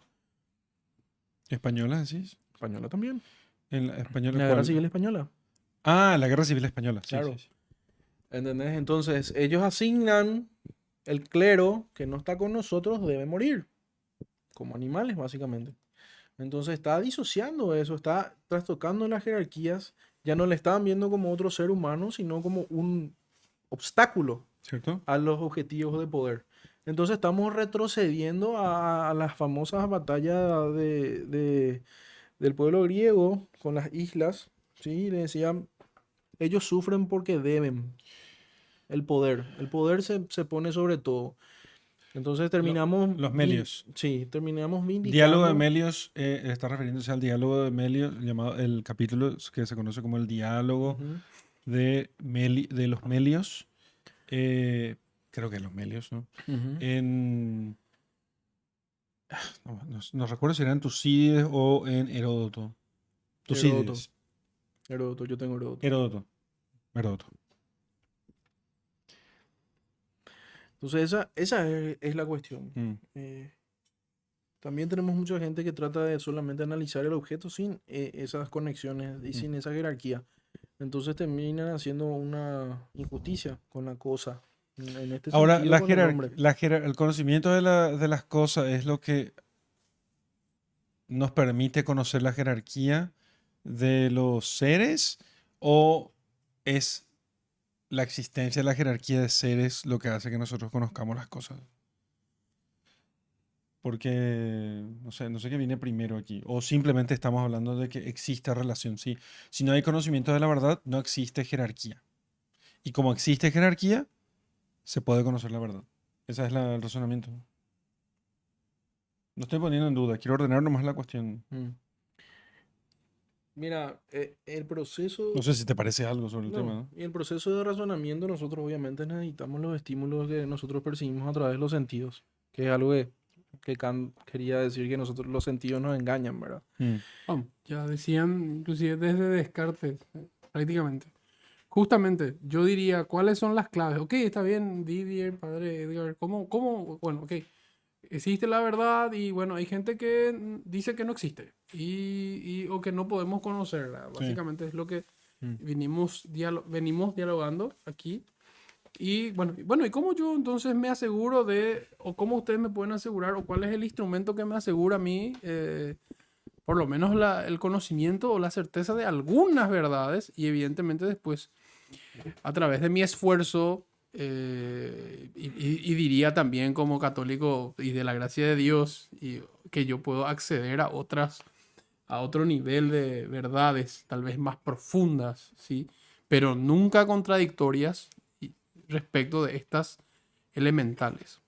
¿Española decís? Española también. ¿En la española La Guerra cuál? Civil Española. Ah, la Guerra Civil Española. Sí, Claro. sí, sí. ¿Entendés? Entonces, ellos asignan el clero que no está con nosotros debe morir. Como animales, básicamente. Entonces está disociando eso, está trastocando las jerarquías. Ya no le estaban viendo como otro ser humano, sino como un obstáculo ¿Cierto? a los objetivos de poder. Entonces estamos retrocediendo a las famosas batallas del pueblo griego con las islas. ¿Sí? Le decían, ellos sufren porque deben el poder. El poder se pone sobre todo. Entonces terminamos... Los Melios. Sí, terminamos Diálogo de vindicando... Melios está refiriéndose al diálogo de Melios, llamado el capítulo que se conoce como el diálogo Ujú. de los Melios. Creo que los Melios, ¿no? Ujú. En. No recuerdo si era en Tucídides o en Heródoto. Tucídides. Heródoto, yo tengo Heródoto. Heródoto. Entonces esa es la cuestión. Mm. También tenemos mucha gente que trata de solamente analizar el objeto sin esas conexiones y sin esa jerarquía. Entonces terminan haciendo una injusticia con la cosa. En este Ahora, sentido, con el hombre. el conocimiento de las cosas es lo que nos permite conocer la jerarquía de los seres, o es la existencia de la jerarquía de seres lo que hace que nosotros conozcamos las cosas. Porque no sé qué viene primero aquí. O simplemente estamos hablando de que existe relación. Sí. Si no hay conocimiento de la verdad, no existe jerarquía. Y como existe jerarquía, se puede conocer la verdad. Ese es el razonamiento. No estoy poniendo en duda, quiero ordenar nomás la cuestión. Mm. Mira, el proceso... No sé si te parece algo sobre el No, tema, ¿no? y el proceso de razonamiento, nosotros obviamente necesitamos los estímulos que nosotros percibimos a través de los sentidos, que es algo que Kant quería decir, que nosotros los sentidos nos engañan, ¿verdad? Mm. Vamos, ya decían, inclusive desde Descartes, prácticamente. Justamente, yo diría, ¿cuáles son las claves? Ok, está bien, Didier, padre Edgar, bueno, ok, existe la verdad y bueno, hay gente que dice que no existe o que no podemos conocerla. Sí. Básicamente es lo que Mm. venimos dialogando aquí. Y bueno, ¿y cómo yo entonces me aseguro o cómo ustedes me pueden asegurar, o cuál es el instrumento que me asegura a mí, por lo menos el conocimiento o la certeza de algunas verdades? Y evidentemente después, a través de mi esfuerzo, y diría también como católico y de la gracia de Dios, y que yo puedo acceder a otro nivel de verdades, tal vez más profundas, ¿sí? Pero nunca contradictorias respecto de estas elementales.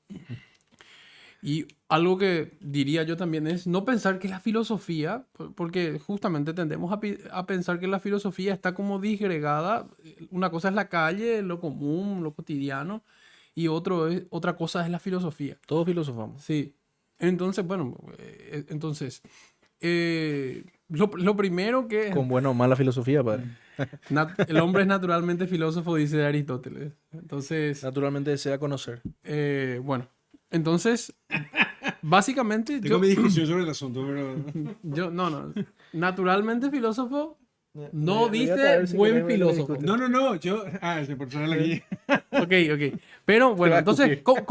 Y algo que diría yo también es no pensar que la filosofía, porque justamente tendemos a pensar que la filosofía está como disgregada. Una cosa es la calle, lo común, lo cotidiano, y otra cosa es la filosofía. Todos filosofamos. Sí. Entonces, lo primero que... Con buena o mala filosofía, padre. El hombre es naturalmente filósofo, dice Aristóteles. Entonces, Naturalmente desea conocer. bueno, entonces, básicamente Tengo mi discusión sobre el asunto, pero. no, naturalmente filósofo no Le voy a dice traer, si buen querés, ver, filósofo. No, yo. Ese personal aquí. Ok. Pero bueno, va a entonces, escupir.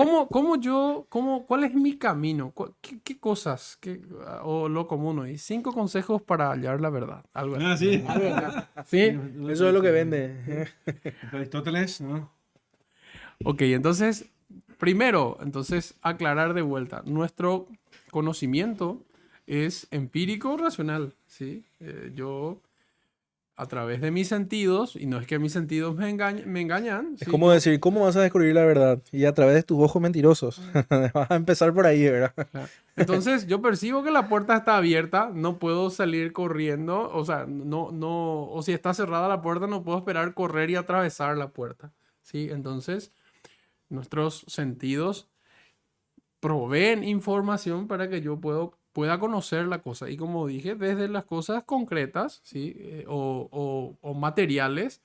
¿cuál es mi camino? ¿Qué cosas? O lo común hoy? 5 consejos para hallar la verdad. Algo así. Ah, sí. ¿Sí? Eso es lo que vende. Aristóteles, ¿no? Ok, entonces, primero, aclarar de vuelta. Nuestro conocimiento es empírico racional, ¿sí? Yo, a través de mis sentidos, y no es que mis sentidos me engañan, Es ¿sí? como decir, ¿cómo vas a descubrir la verdad? Y a través de tus ojos mentirosos. Vas a empezar por ahí, ¿verdad? Claro. Entonces, yo percibo que la puerta está abierta, no puedo salir corriendo, o sea, o si está cerrada la puerta, no puedo esperar correr y atravesar la puerta, ¿sí? Entonces, nuestros sentidos proveen información para que yo pueda conocer la cosa. Y como dije, desde las cosas concretas, ¿sí? O materiales,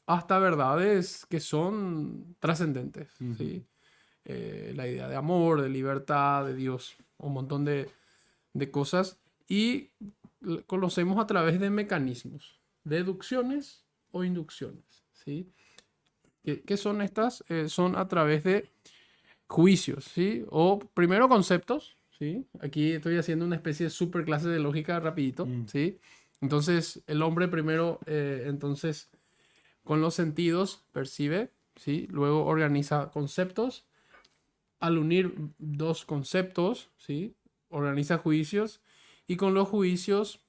hasta verdades que son trascendentes, ¿sí? La idea de amor, de libertad, de Dios, un montón de cosas. Y conocemos a través de mecanismos, deducciones o inducciones, ¿sí? ¿Qué son estas? Son a través de juicios, ¿sí? O primero conceptos, ¿sí? Aquí estoy haciendo una especie de super clase de lógica rapidito, ¿sí? Entonces, el hombre primero, entonces, con los sentidos percibe, ¿sí? Luego organiza conceptos. Al unir dos conceptos, ¿sí? Organiza juicios y con los juicios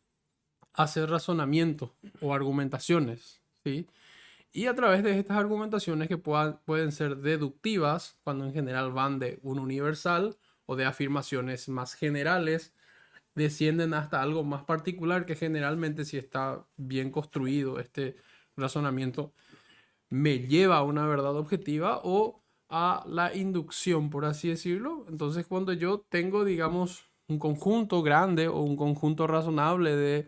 hace razonamiento o argumentaciones, ¿sí? Y a través de estas argumentaciones que pueden ser deductivas, cuando en general van de un universal o de afirmaciones más generales, descienden hasta algo más particular que generalmente si está bien construido este razonamiento me lleva a una verdad objetiva o a la inducción, por así decirlo. Entonces cuando yo tengo, digamos, un conjunto grande o un conjunto razonable de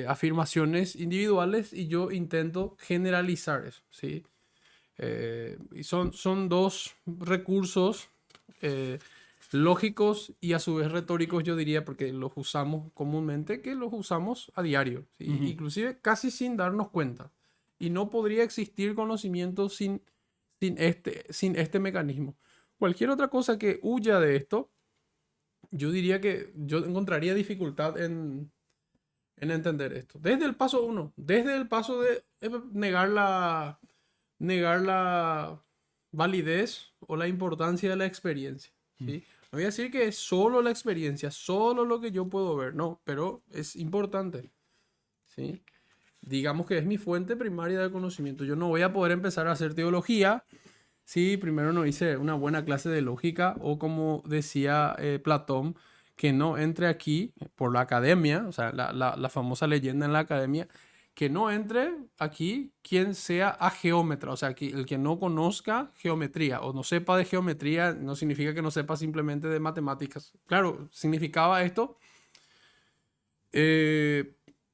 afirmaciones individuales y yo intento generalizar eso, ¿sí? Y son dos recursos lógicos y a su vez retóricos, yo diría, porque los usamos comúnmente, que los usamos a diario, ¿sí? Inclusive casi sin darnos cuenta. Y no podría existir conocimiento sin este mecanismo. Cualquier otra cosa que huya de esto, yo diría que yo encontraría dificultad en entender esto. Desde el paso uno, desde el paso de negar la validez o la importancia de la experiencia, ¿sí? No voy a decir que es solo la experiencia, solo lo que yo puedo ver, no, pero es importante, ¿sí? Digamos que es mi fuente primaria de conocimiento. Yo no voy a poder empezar a hacer teología si primero no hice una buena clase de lógica o como decía Platón, que no entre aquí por la academia, o sea, la famosa leyenda en la academia, que no entre aquí quien sea ageómetra, o sea, que el que no conozca geometría o no sepa de geometría no significa que no sepa simplemente de matemáticas. Claro, significaba esto.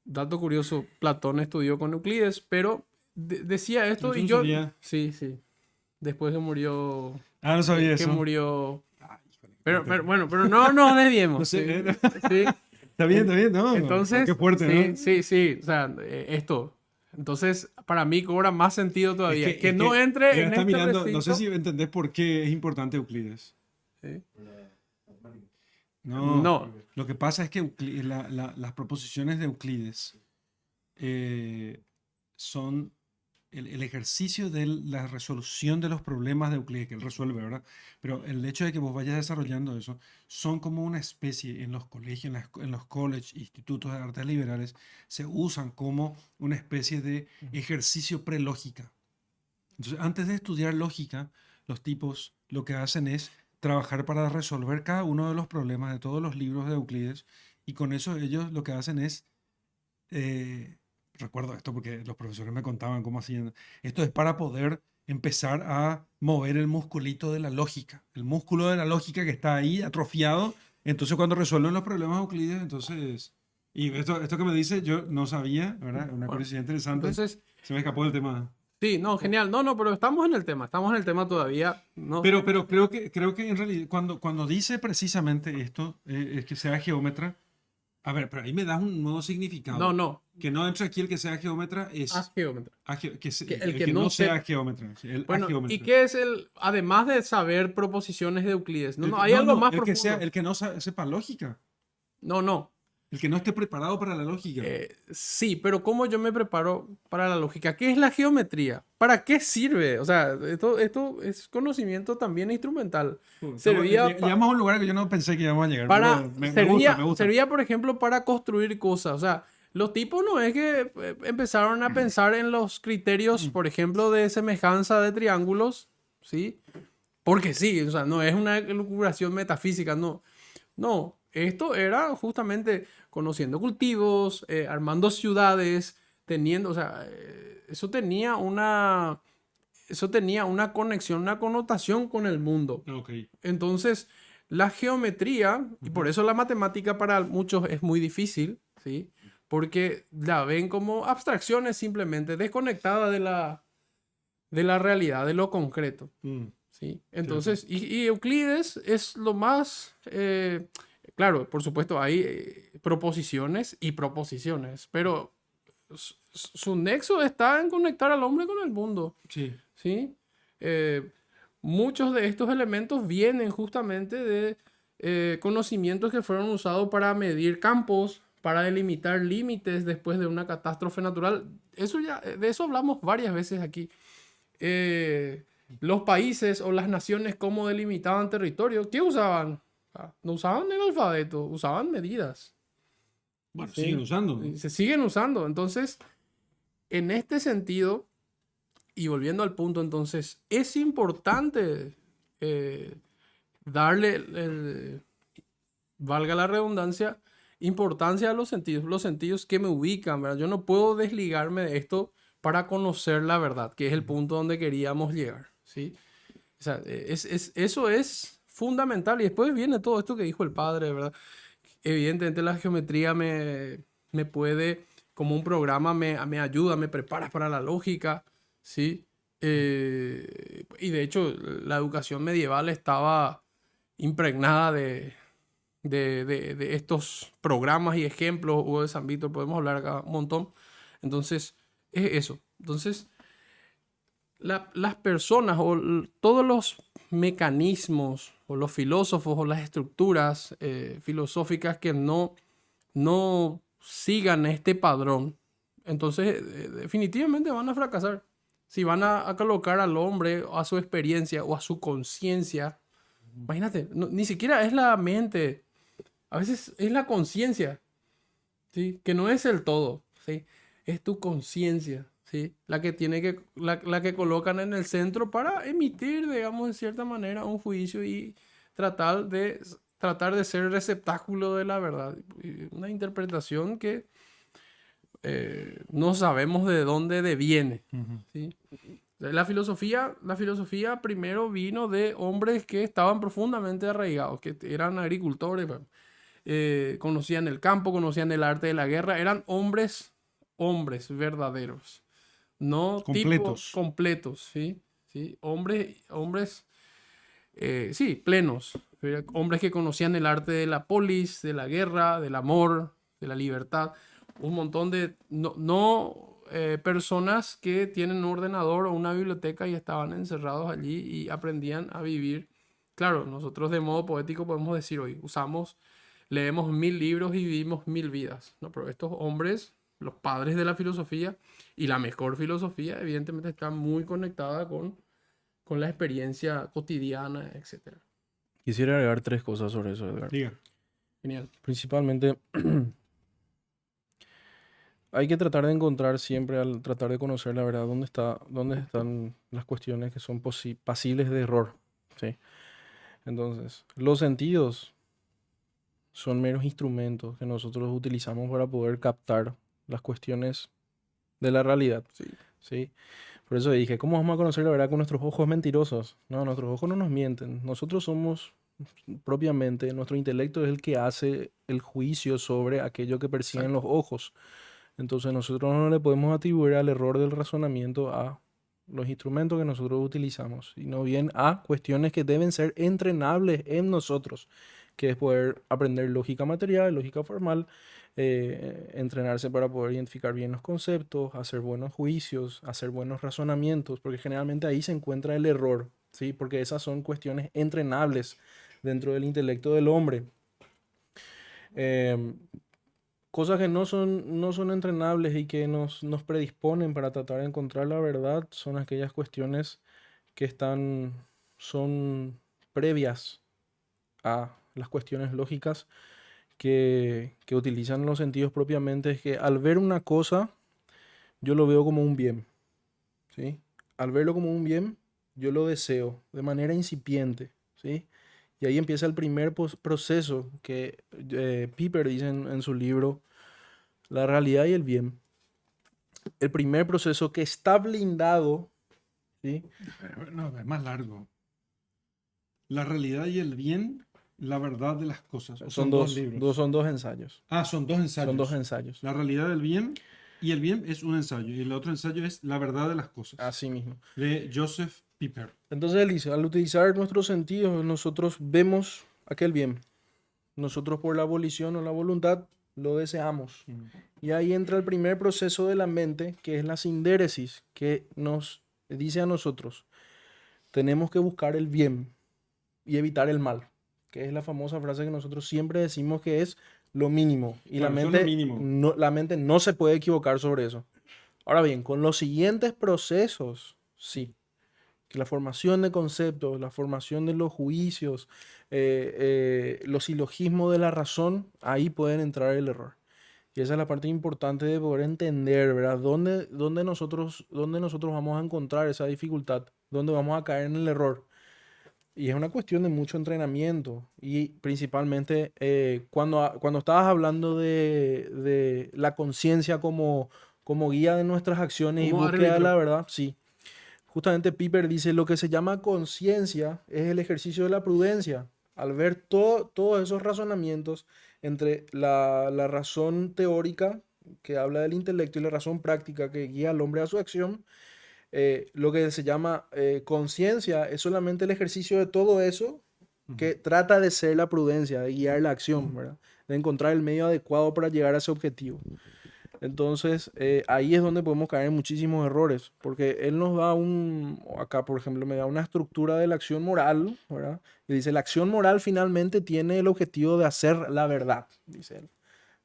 Dato curioso, Platón estudió con Euclides, pero decía esto Yo y no yo... sabía. Sí, sí. Después que murió... Ah, no sabía que eso. murió... Ah, híjole, qué Pero fuerte. bueno, pero no nos desviemos. No sé, Sí. está bien, no. Entonces, Qué fuerte, sí, ¿no? sí, sí. O sea, esto. Entonces, para mí cobra más sentido todavía. Que Es no que entre mira, en está este mirando, no sé recinto. si entendés por qué es importante Euclides. Sí. No, No, lo que pasa es que las proposiciones de Euclides son el ejercicio de la resolución de los problemas de Euclides, que él resuelve, ¿verdad? Pero el hecho de que vos vayas desarrollando eso, son como una especie en los colegios, en los colleges, institutos de artes liberales, se usan como una especie de ejercicio prelógica. Entonces, antes de estudiar lógica, los tipos lo que hacen es trabajar para resolver cada uno de los problemas de todos los libros de Euclides y con eso ellos lo que hacen es, recuerdo esto porque los profesores me contaban cómo hacían, esto es para poder empezar a mover el musculito de la lógica, el músculo de la lógica que está ahí atrofiado, entonces cuando resuelven los problemas de Euclides, entonces, y esto que me dice yo no sabía, ¿verdad? Una bueno. curiosidad interesante, Entonces, se me escapó del tema. sí, no, genial. No, no, pero estamos en el tema. Estamos en el tema todavía. No, Pero creo que en realidad cuando dice precisamente esto, es que sea geómetra, a ver, pero ahí me das un nuevo significado. no. Que no entre aquí el que sea geómetra Haz es geómetra. el Que que no no sea sepa. geómetra, sí, el Bueno, ¿y ageómetra. qué es además de saber proposiciones de Euclides? No, no, hay No, algo no, más el que sea, profundo. el que no sepa lógica, No, no. el que no esté preparado para la lógica. Sí, pero ¿cómo yo me preparo para la lógica? ¿Qué es la geometría? ¿Para qué sirve? O sea, esto es conocimiento también instrumental. Servía, Llegamos a un lugar que yo no pensé que íbamos a llegar, pero me gusta, me gusta. servía, por ejemplo, para construir cosas. O sea, los tipos no es que empezaron a pensar en los criterios, por ejemplo, de semejanza de triángulos, ¿sí? Porque sí, o sea, no es una elucubración metafísica, no. No, esto era justamente conociendo cultivos, armando ciudades, teniendo, o sea, eso tenía una conexión, una connotación con el mundo. Ok. Entonces, la geometría, y por eso la matemática para muchos es muy difícil, ¿sí? Porque la ven como abstracciones simplemente desconectadas de la realidad, de lo concreto, ¿sí? Entonces, y Euclides es lo más... claro, por supuesto, hay proposiciones y proposiciones, pero su nexo está en conectar al hombre con el mundo, Sí. ¿sí? Eh, muchos de estos elementos vienen justamente de conocimientos que fueron usados para medir campos, para delimitar límites después de una catástrofe natural. Eso ya, de eso hablamos varias veces aquí. Los países o las naciones, cómo delimitaban territorio, ¿qué usaban? No usaban el alfabeto, usaban medidas. Bueno, ¿Sí? siguen usando. Y se siguen usando. Entonces, en este sentido, y volviendo al punto, entonces, es importante darle, valga la redundancia, importancia a los sentidos que me ubican, ¿verdad? Yo no puedo desligarme de esto para conocer la verdad, que es el punto donde queríamos llegar, ¿sí? O sea, eso es fundamental. Y después viene todo esto que dijo el padre, ¿verdad? Evidentemente la geometría me puede, como un programa, me ayuda, me prepara para la lógica, ¿sí? Y de hecho, la educación medieval estaba impregnada de estos programas y ejemplos. Hugo de San Víctor, podemos hablar acá un montón. Entonces, es eso. Entonces, las personas o todos los mecanismos o los filósofos o las estructuras filosóficas que no sigan este padrón, entonces definitivamente van a fracasar. Si van a colocar al hombre a su experiencia o a su conciencia, imagínate, ni siquiera es la mente, a veces es la conciencia, ¿sí? Que no es el todo, ¿sí? Es tu conciencia, ¿sí? La que colocan en el centro para emitir, digamos, de cierta manera, un juicio y tratar de ser receptáculo de la verdad. Y una interpretación que no sabemos de dónde deviene, ¿sí? La filosofía primero vino de hombres que estaban profundamente arraigados, que eran agricultores, conocían el campo, conocían el arte de la guerra, eran hombres verdaderos, no tipos Completos. completos, ¿sí? ¿Sí? Hombres, sí, plenos, hombres que conocían el arte de la polis, de la guerra, del amor, de la libertad, un montón de, personas que tienen un ordenador o una biblioteca y estaban encerrados allí y aprendían a vivir. Claro, nosotros de modo poético podemos decir hoy, leemos 1000 libros y vivimos 1000 vidas, ¿no? Pero estos hombres, los padres de la filosofía y la mejor filosofía, evidentemente están muy conectadas con la experiencia cotidiana, etc. Quisiera agregar 3 cosas sobre eso, Edgar. Diga. Genial. Principalmente, hay que tratar de encontrar siempre, al tratar de conocer la verdad, dónde están las cuestiones que son pasibles de error, ¿sí? Entonces, los sentidos son meros instrumentos que nosotros utilizamos para poder captar las cuestiones de la realidad, Sí. ¿sí? Por eso dije, ¿cómo vamos a conocer la verdad con nuestros ojos mentirosos? No, nuestros ojos no nos mienten. Nosotros somos propiamente, nuestro intelecto es el que hace el juicio sobre aquello que perciben los ojos. Entonces nosotros no le podemos atribuir al error del razonamiento a los instrumentos que nosotros utilizamos, sino bien a cuestiones que deben ser entrenables en nosotros, que es poder aprender lógica material, lógica formal, entrenarse para poder identificar bien los conceptos, hacer buenos juicios, hacer buenos razonamientos, porque generalmente ahí se encuentra el error, ¿sí? Porque esas son cuestiones entrenables dentro del intelecto del hombre. Cosas que no son entrenables y que nos predisponen para tratar de encontrar la verdad son aquellas cuestiones que son previas a las cuestiones lógicas que utilizan los sentidos propiamente. Es que al ver una cosa, yo lo veo como un bien, ¿sí? Al verlo como un bien, yo lo deseo de manera incipiente, ¿sí? Y ahí empieza el primer proceso que Piper dice en su libro La realidad y el bien. El primer proceso que está blindado, ¿sí? No, es más largo. La realidad y el bien La verdad de las cosas. O Son libros. son dos ensayos. Son dos ensayos. Son dos ensayos. La realidad del bien y el bien es un ensayo. Y el otro ensayo es La verdad de las cosas. Así mismo. De Joseph Pieper. Entonces él dice, al utilizar nuestros sentidos, nosotros vemos aquel bien. Nosotros por la volición o la voluntad lo deseamos. Y ahí entra el primer proceso de la mente, que es la sindéresis, que nos dice a nosotros, tenemos que buscar el bien y evitar el mal, que es la famosa frase que nosotros siempre decimos que es lo mínimo. Y Claro, eso es lo mínimo. la mente no se puede equivocar sobre eso. Ahora bien, con los siguientes procesos, sí. Que la formación de conceptos, la formación de los juicios, los silogismos de la razón, ahí pueden entrar el error. Y esa es la parte importante de poder entender, ¿verdad? ¿Dónde nosotros vamos a encontrar esa dificultad? ¿Dónde vamos a caer en el error? Y es una cuestión de mucho entrenamiento. Y principalmente cuando estabas hablando de la conciencia como guía de nuestras acciones y Como búsqueda de árbitro. la verdad, sí. Justamente Piper dice, lo que se llama conciencia es el ejercicio de la prudencia. Al ver todos esos razonamientos entre la razón teórica, que habla del intelecto, y la razón práctica, que guía al hombre a su acción, lo que se llama conciencia es solamente el ejercicio de todo eso que trata de ser la prudencia, de guiar la acción, ¿verdad? De encontrar el medio adecuado para llegar a ese objetivo. Entonces, ahí es donde podemos caer en muchísimos errores, porque él nos da acá por ejemplo, me da una estructura de la acción moral, ¿verdad? Y dice, la acción moral finalmente tiene el objetivo de hacer la verdad, dice él.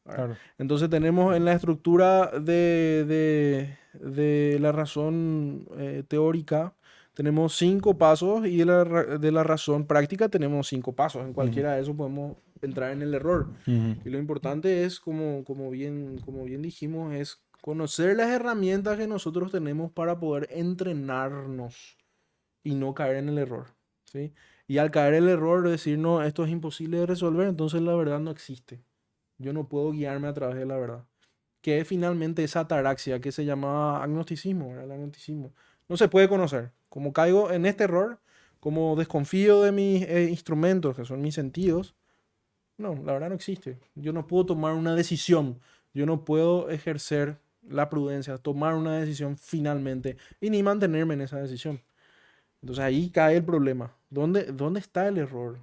¿Verdad? Claro. Entonces tenemos en la estructura de la razón teórica, tenemos 5 pasos y de la razón práctica tenemos 5 pasos. En cualquiera de esos podemos entrar en el error. Y lo importante es, como bien dijimos, es conocer las herramientas que nosotros tenemos para poder entrenarnos y no caer en el error, ¿sí? Y al caer en el error, decir, no, esto es imposible de resolver, entonces la verdad no existe. Yo no puedo guiarme a través de la verdad. Que es finalmente esa ataraxia que se llamaba agnosticismo, ¿verdad? El agnosticismo. No se puede conocer. Como caigo en este error, como desconfío de mis instrumentos, que son mis sentidos, no, la verdad no existe. Yo no puedo tomar una decisión. Yo no puedo ejercer la prudencia, tomar una decisión finalmente y ni mantenerme en esa decisión. Entonces ahí cae el problema. ¿Dónde está el error?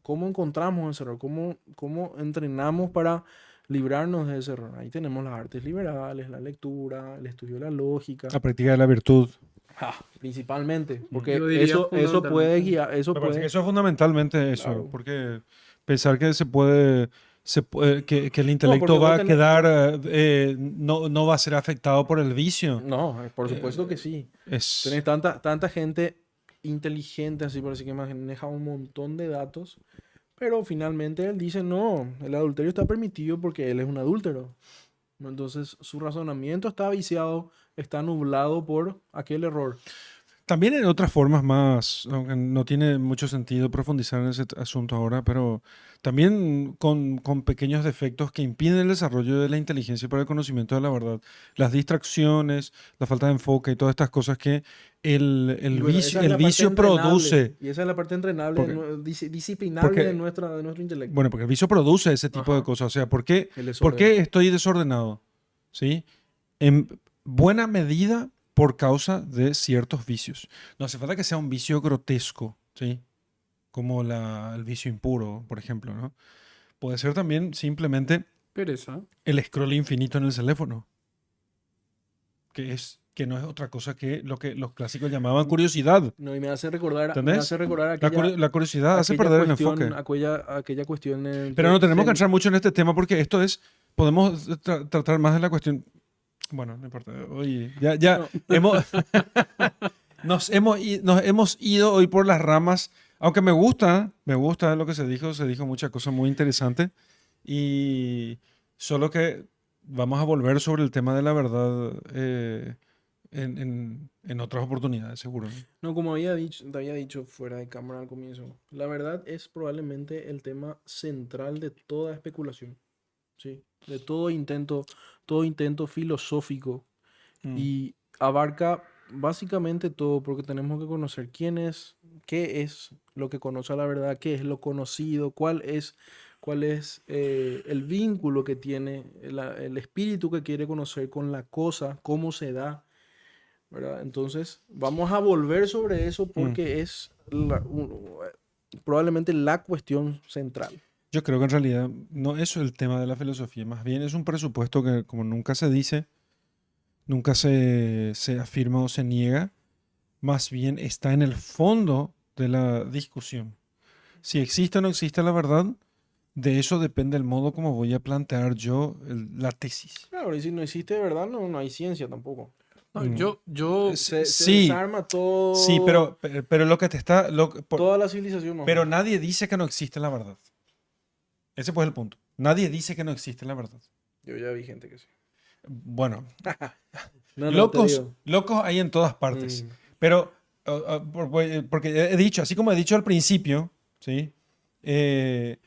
¿Cómo encontramos ese error? ¿Cómo entrenamos para librarnos de ese error? Ahí tenemos las artes liberales, la lectura, el estudio de la lógica. La práctica de la virtud. Principalmente, porque Yo diría eso puede fundamentalmente. guiar, Me parece que eso es fundamentalmente eso, Claro. porque pensar que que el No, intelecto porque va vos a quedar, no va a ser afectado por el vicio. No, por supuesto que sí. Es, Tenés tanta gente inteligente, así parece que maneja un montón de datos, pero finalmente él dice, no, el adulterio está permitido porque él es un adúltero. Entonces su razonamiento está viciado, está nublado por aquel error. También en otras formas más, aunque no tiene mucho sentido profundizar en ese asunto ahora, pero también con pequeños defectos que impiden el desarrollo de la inteligencia para el conocimiento de la verdad. Las distracciones, la falta de enfoque y todas estas cosas que el Y bueno, vicio, esa es el la parte vicio entrenable, produce. y esa es la parte entrenable, Porque- disciplinable porque- de nuestro intelecto. Bueno, porque el vicio produce ese tipo de Ajá. cosas. O sea, El ¿por desorden. qué estoy desordenado? ¿Sí? En buena medida por causa de ciertos vicios. No hace falta que sea un vicio grotesco, ¿sí? Como el vicio impuro, por ejemplo, ¿no? Puede ser también simplemente Pereza. el scroll infinito en el teléfono, que no es otra cosa que lo que los clásicos llamaban curiosidad. No, y me hace recordar ¿Entendés? La aquella curiosidad hace aquella perder el cuestión, enfoque. aquella cuestión en el Pero que no tenemos que se- entrar mucho en este tema porque podemos tratar más de la cuestión. Bueno, no importa. Oye, ya No. nos hemos ido hoy por las ramas. Aunque me gusta lo que se dijo muchas cosas muy interesantes. Y solo que vamos a volver sobre el tema de la verdad en otras oportunidades, seguro. ¿No? No, como te había dicho fuera de cámara al comienzo, la verdad es probablemente el tema central de toda especulación, ¿sí? De todo intento filosófico y abarca básicamente todo, porque tenemos que conocer quién es, qué es lo que conoce a la verdad, qué es lo conocido, cuál es el vínculo que tiene el espíritu que quiere conocer con la cosa, cómo se da, ¿verdad? Entonces, vamos a volver sobre eso Mm. porque es probablemente la cuestión central. Yo creo que en realidad no es el tema de la filosofía, más bien es un presupuesto que como nunca se dice, nunca se afirma o se niega, más bien está en el fondo de la discusión. Si existe o no existe la verdad, de eso depende el modo como voy a plantear yo la tesis. Claro, y si no existe de verdad, no hay ciencia tampoco. No, Mm. yo, Se Sí, desarma sí, todo, pero lo que te está... toda la civilización más o pero menos. nadie dice que no existe la verdad. Ese pues es el punto. Nadie dice que no existe la verdad. Yo ya vi gente que sí. Bueno, No, te locos, digo. locos hay en todas partes. Mm, Pero, porque he dicho, así como he dicho al principio, ¿sí? Eh,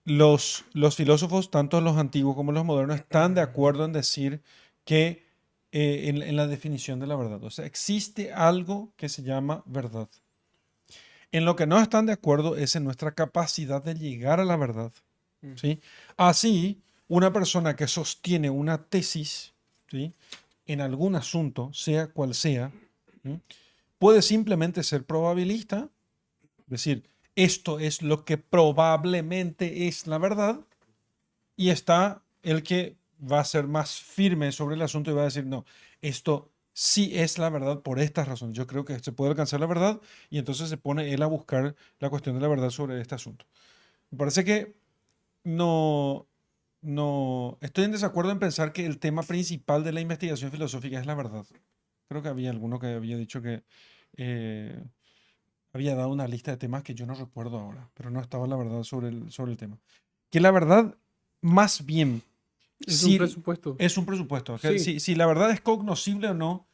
los filósofos, tanto los antiguos como los modernos, están de acuerdo en decir que en la definición de la verdad. O sea, existe algo que se llama verdad. En lo que no están de acuerdo es en nuestra capacidad de llegar a la verdad. mm. ¿Sí? Así, una persona que sostiene una tesis, ¿sí? En algún asunto, sea cual sea, ¿sí? Puede simplemente ser probabilista, decir, esto es lo que probablemente es la verdad, y está el que va a ser más firme sobre el asunto y va a decir, no, esto sí es la verdad por estas razones. Yo creo que se puede alcanzar la verdad y entonces se pone él a buscar la cuestión de la verdad sobre este asunto. Me parece que no, no, estoy en desacuerdo en pensar que el tema principal de la investigación filosófica es la verdad. Creo que había alguno que había dicho que eh, había dado una lista de temas que yo no recuerdo ahora, pero no estaba la verdad sobre el tema. Que la verdad, más bien, es un si presupuesto. es un presupuesto, que Sí, si la verdad es cognoscible o no,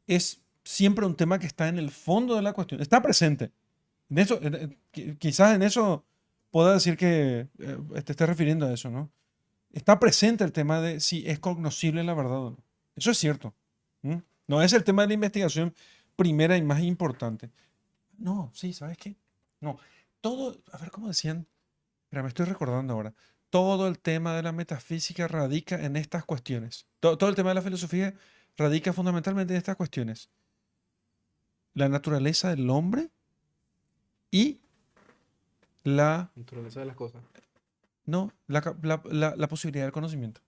es siempre un tema que está en el fondo de la cuestión, está presente. En eso, quizás en eso pueda decir que te estés refiriendo a eso, ¿no? Está presente el tema de si es cognoscible la verdad o no. Eso es cierto. ¿M? No es el tema de la investigación primera y más importante. No, sí, ¿sabes qué? No, todo, a ver cómo decían, pero me estoy recordando ahora. Todo el tema de la metafísica radica en estas cuestiones. Todo el tema de la filosofía radica fundamentalmente en estas cuestiones. La naturaleza del hombre y la, Naturaleza de las cosas. no, la posibilidad del conocimiento.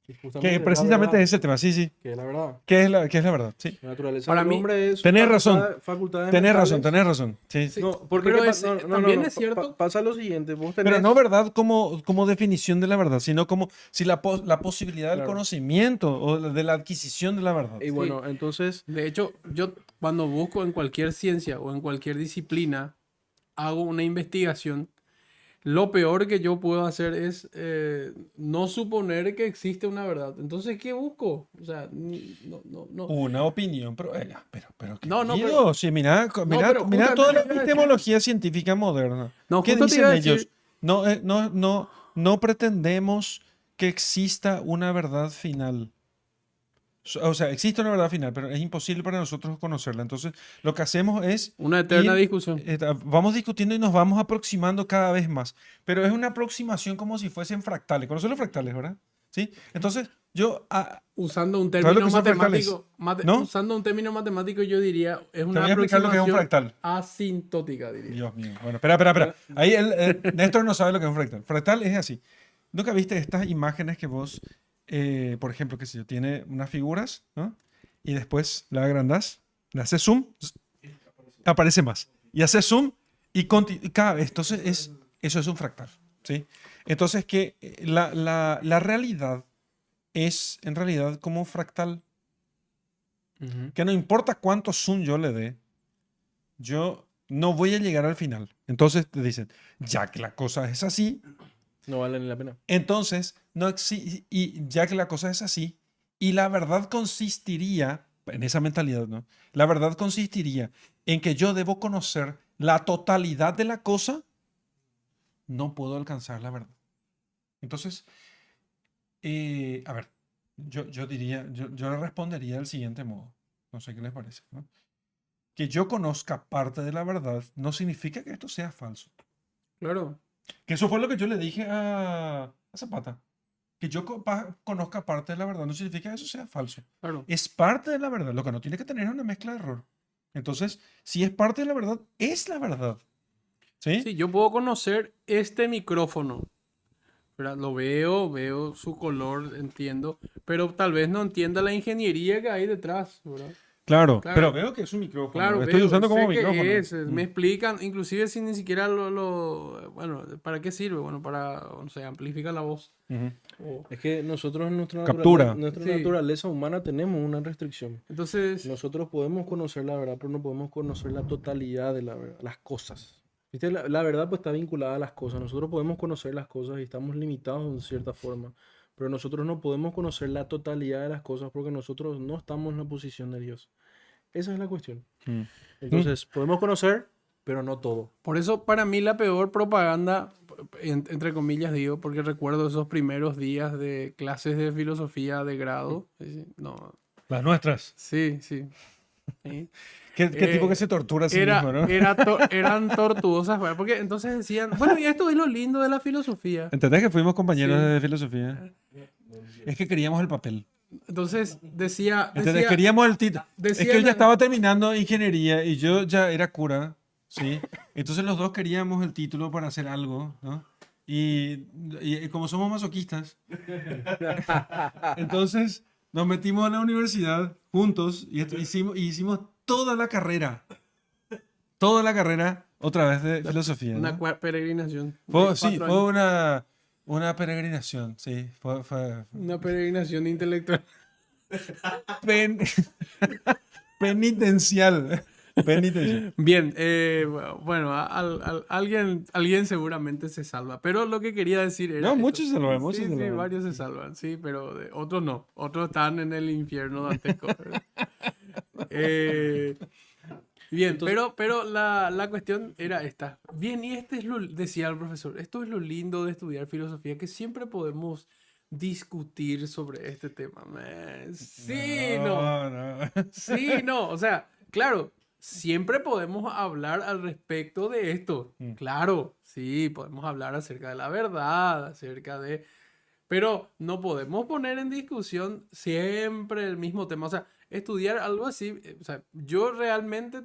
Y Que justamente es la precisamente verdad, es ese tema, sí, sí. que es la verdad. Qué es la verdad? Sí. La naturaleza para del mí, hombre es Tenés razón, facultades tenés razón, mentales. tenés razón. Sí. sí, No, porque pero también no. es cierto. Pasa lo siguiente, vos Pero no tenés, verdad como definición de la verdad, sino como si la posibilidad del claro. conocimiento o de la adquisición de la verdad. Y Sí. bueno, entonces, De hecho, yo cuando busco en cualquier ciencia o en cualquier disciplina, hago una investigación. Lo peor que yo puedo hacer es no suponer que existe una verdad. Entonces, ¿qué busco? O sea, no, no, no. Una opinión, pero No, no, querido, sí, mira, no, pero mira justamente toda te la iba a decir. epistemología científica moderna. No, ¿Qué justo te iba dicen a ellos? decir. No pretendemos que exista una verdad final. O sea, existe una verdad final, pero es imposible para nosotros conocerla. Entonces, lo que hacemos es Una eterna ir, discusión. vamos discutiendo y nos vamos aproximando cada vez más. Pero es una aproximación como si fuesen fractales. ¿Conocen los fractales, verdad? ¿Sí? Entonces, Usando un ¿sabes lo término que son fractales? matemático, ¿No? usando un término matemático, yo diría, es Te una voy a explicar lo que es un aproximación fractal. asintótica, diría. Dios mío. Bueno, espera. Ahí Néstor no sabe lo que es un fractal. Fractal es así. ¿Nunca viste estas imágenes que vos, por ejemplo, qué sé yo, tiene unas figuras, ¿no? Y después la agrandás, le haces zoom, aparece más. Y haces zoom y cada vez. Entonces, eso es un fractal, ¿sí? Entonces, que la realidad es en realidad como un fractal, ujú, que no importa cuánto zoom yo le dé, yo no voy a llegar al final. Entonces te dicen, ya que la cosa es así, no vale ni la pena. entonces no y ya que la cosa es así, y la verdad consistiría, en esa mentalidad, ¿no? La verdad consistiría en que yo debo conocer la totalidad de la cosa, no puedo alcanzar la verdad. Entonces, a ver, yo diría, yo le respondería del siguiente modo. no sé qué les parece, ¿no? Que yo conozca parte de la verdad no significa que esto sea falso. Claro, Que eso fue lo que yo le dije a Zapata. Que yo conozca parte de la verdad no significa que eso sea falso. claro. Es parte de la verdad. Lo que no tiene que tener es una mezcla de error. Entonces, si es parte de la verdad, es la verdad. ¿Sí? Sí, yo puedo conocer este micrófono, ¿verdad? Lo veo, veo su color, entiendo, pero tal vez no entienda la ingeniería que hay detrás, ¿verdad? Claro, Claro. pero veo que es un micrófono. Claro, Estoy veo, usando como sé micrófono. qué es, me explican, inclusive si ni siquiera bueno, ¿para qué sirve? Bueno, para, no sé, amplifica la voz. Ujú. O- Es que nosotros en Captura. nuestra Sí. naturaleza humana tenemos una restricción. Entonces, Nosotros podemos conocer la verdad, pero no podemos conocer la totalidad de la verdad, las cosas. ¿Viste? La verdad pues está vinculada a las cosas. Nosotros podemos conocer las cosas y estamos limitados en cierta forma, pero nosotros no podemos conocer la totalidad de las cosas porque nosotros no estamos en la posición de Dios. Esa es la cuestión. Mm. Entonces, podemos conocer, pero no todo. por eso para mí la peor propaganda, entre comillas digo, porque recuerdo esos primeros días de clases de filosofía de grado. No, Las nuestras. sí, sí. Sí. ¿Qué tipo que se tortura a sí mismo, no? Eran tortuosas, ¿verdad? Porque entonces decían, bueno, y esto es lo lindo de la filosofía. ¿Entendés que fuimos compañeros Sí. de filosofía? Es que queríamos el papel. Entonces decía, ¿Entendés? Queríamos el título. Es decía que él ya la- estaba terminando ingeniería y yo ya era cura, ¿sí? Entonces los dos queríamos el título para hacer algo, ¿no? Y como somos masoquistas, entonces nos metimos a la universidad juntos y hicimos toda la carrera otra vez de filosofía, una ¿no? peregrinación. Fue, de sí, 4 fue años. una peregrinación, sí. Fue Una peregrinación intelectual. pen- penitencial. Penitencial. Bien, bueno, alguien seguramente se salva. Pero lo que quería decir era. No, esto. muchos se salvan, muchos Sí, se sí, salvan. varios se salvan, sí, pero otros no. Otros están en el infierno dantesco. ¿Verdad? Eh, Bien, pero la cuestión era esta. Bien, y este es lo, decía el profesor, esto es lo lindo de estudiar filosofía, que siempre podemos discutir sobre este tema. Sí, no. No. Sí, no, o sea, claro, siempre podemos hablar al respecto de esto. Mm. Claro, sí, podemos hablar acerca de la verdad, acerca de... Pero no podemos poner en discusión siempre el mismo tema. O sea, estudiar algo así, o sea, yo realmente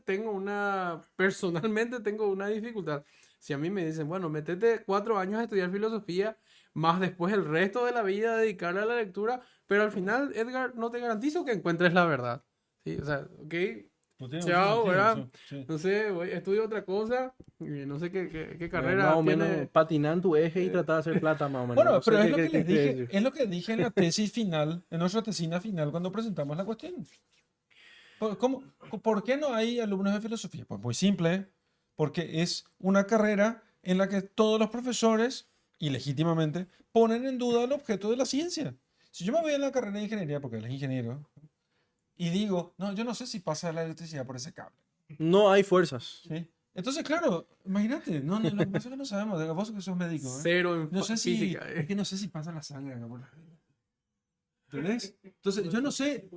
personalmente tengo una dificultad. Si a mí me dicen, bueno, metete 4 años a estudiar filosofía, más después el resto de la vida dedicarle a la lectura, pero al final, Edgar, no te garantizo que encuentres la verdad. Sí, o sea, ok, No tiene mucho chao, sentido ¿verdad? eso, sí. No sé, estudio otra cosa, no sé qué Más carrera o menos tiene. patinar en tu eje y tratar de hacer plata más o menos. Bueno, No sé pero es qué- lo qué- que qué les quiere dije, decir. es lo que dije en la tesis final, en nuestra tesina final cuando presentamos la cuestión. ¿Por qué no hay alumnos de filosofía? Pues muy simple, porque es una carrera en la que todos los profesores, y legítimamente, ponen en duda el objeto de la ciencia. Si yo me voy a la carrera de ingeniería, porque él es ingeniero, y digo, no, yo no sé si pasa la electricidad por ese cable. No hay fuerzas. ¿Sí? Entonces, claro, imagínate, no, lo que pasa es que no sabemos, vos que sos médico, ¿eh? Cero en No sé si, física. es que no sé si pasa la sangre acá por la venas. ¿Entendés? Entonces, yo no sé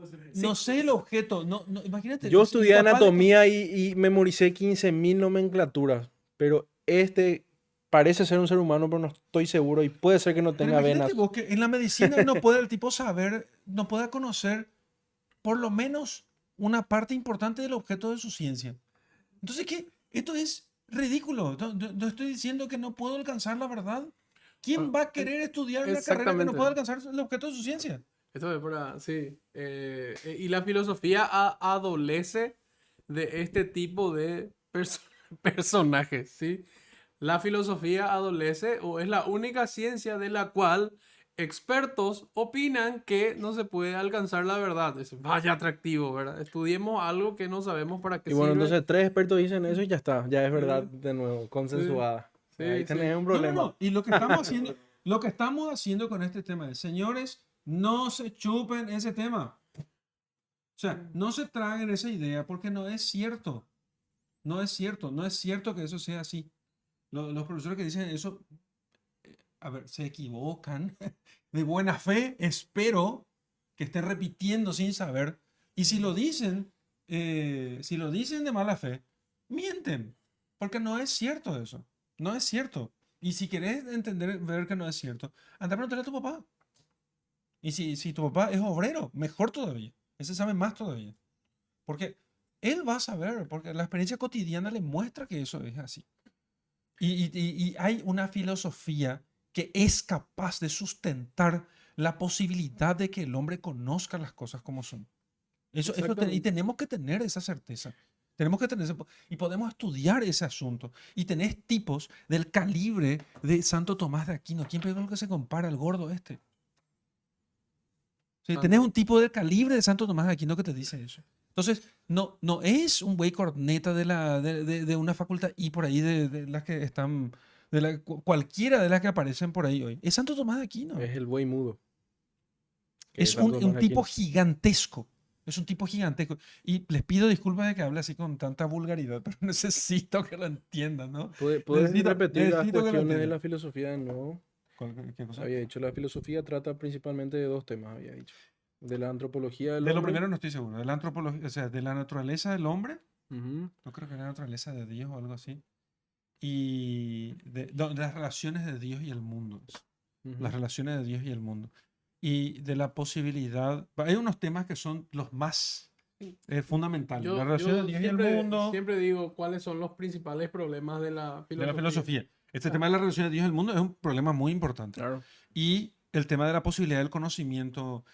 el objeto, imagínate. Yo es estudié incapaz de- anatomía y memoricé 15.000 nomenclaturas, pero este parece ser un ser humano, pero no estoy seguro y puede ser que no Pero tenga imagínate venas. vos que en la medicina no puede el tipo saber, no pueda conocer por lo menos una parte importante del objeto de su ciencia. Entonces, ¿qué? Esto es ridículo. No estoy diciendo que no puedo alcanzar la verdad. ¿Quién va a querer estudiar una carrera que no Exactamente. pueda alcanzar el objeto de su ciencia? Esto es para, sí. Y la filosofía adolece de este tipo de personajes, ¿sí? La filosofía adolece o es la única ciencia de la cual expertos opinan que no se puede alcanzar la verdad. Vaya atractivo, ¿verdad? Estudiemos algo que no sabemos para qué Y bueno, sirve. entonces 3 expertos dicen eso y ya está, ya es verdad de nuevo, consensuada. Sí, Ahí sí. tenés un No, problema. no. Y lo que estamos haciendo con este tema es, señores, no se chupen ese tema. O sea, no se traguen esa idea porque no es cierto. No es cierto. No es cierto que eso sea así. Los profesores que dicen eso, a ver, se equivocan. De buena fe, espero que estén repitiendo sin saber. Y si lo dicen, si lo dicen de mala fe, mienten. Porque no es cierto eso. No es cierto. Y si querés entender, ver que no es cierto, anda a preguntarle a tu papá. Y si tu papá es obrero, mejor todavía. Ese sabe más todavía. Porque él va a saber, porque la experiencia cotidiana le muestra que eso es así. Y hay una filosofía que es capaz de sustentar la posibilidad de que el hombre conozca las cosas como son. Y tenemos que tener esa certeza. Tenemos que tener y podemos estudiar ese asunto. Y tenés tipos del calibre de Santo Tomás de Aquino. ¿Quién pegó lo que se compara al gordo este? Sí, tenés un tipo del calibre de Santo Tomás de Aquino que te dice eso. Entonces, no es un güey corneta de una facultad y por ahí de las que están, cualquiera de las que aparecen por ahí hoy. Es Santo Tomás de Aquino. Es el buey mudo. Es un tipo gigantesco. Es un tipo gigantesco. Y les pido disculpas de que hable así con tanta vulgaridad, pero necesito que lo entiendan, ¿no? ¿Puedes repetir las necesito que lo cuestiones de entiendan. la filosofía de nuevo? ¿Qué cosa? Había dicho, la filosofía trata principalmente de dos temas, había dicho. De la antropología del De lo hombre. primero no estoy seguro. De la antropología, o sea, de la naturaleza del hombre. Ujú, No creo que era la naturaleza de Dios o algo así. Y de las relaciones de Dios y el mundo. ujú. Las relaciones de Dios y el mundo. Y de la posibilidad. Hay unos temas que son los más fundamentales. La relación de Dios y el mundo. Siempre digo cuáles son los principales problemas de la De la filosofía. filosofía. Este tema de la relación de Dios y el mundo es un problema muy importante. Claro. Y el tema de la posibilidad del conocimiento,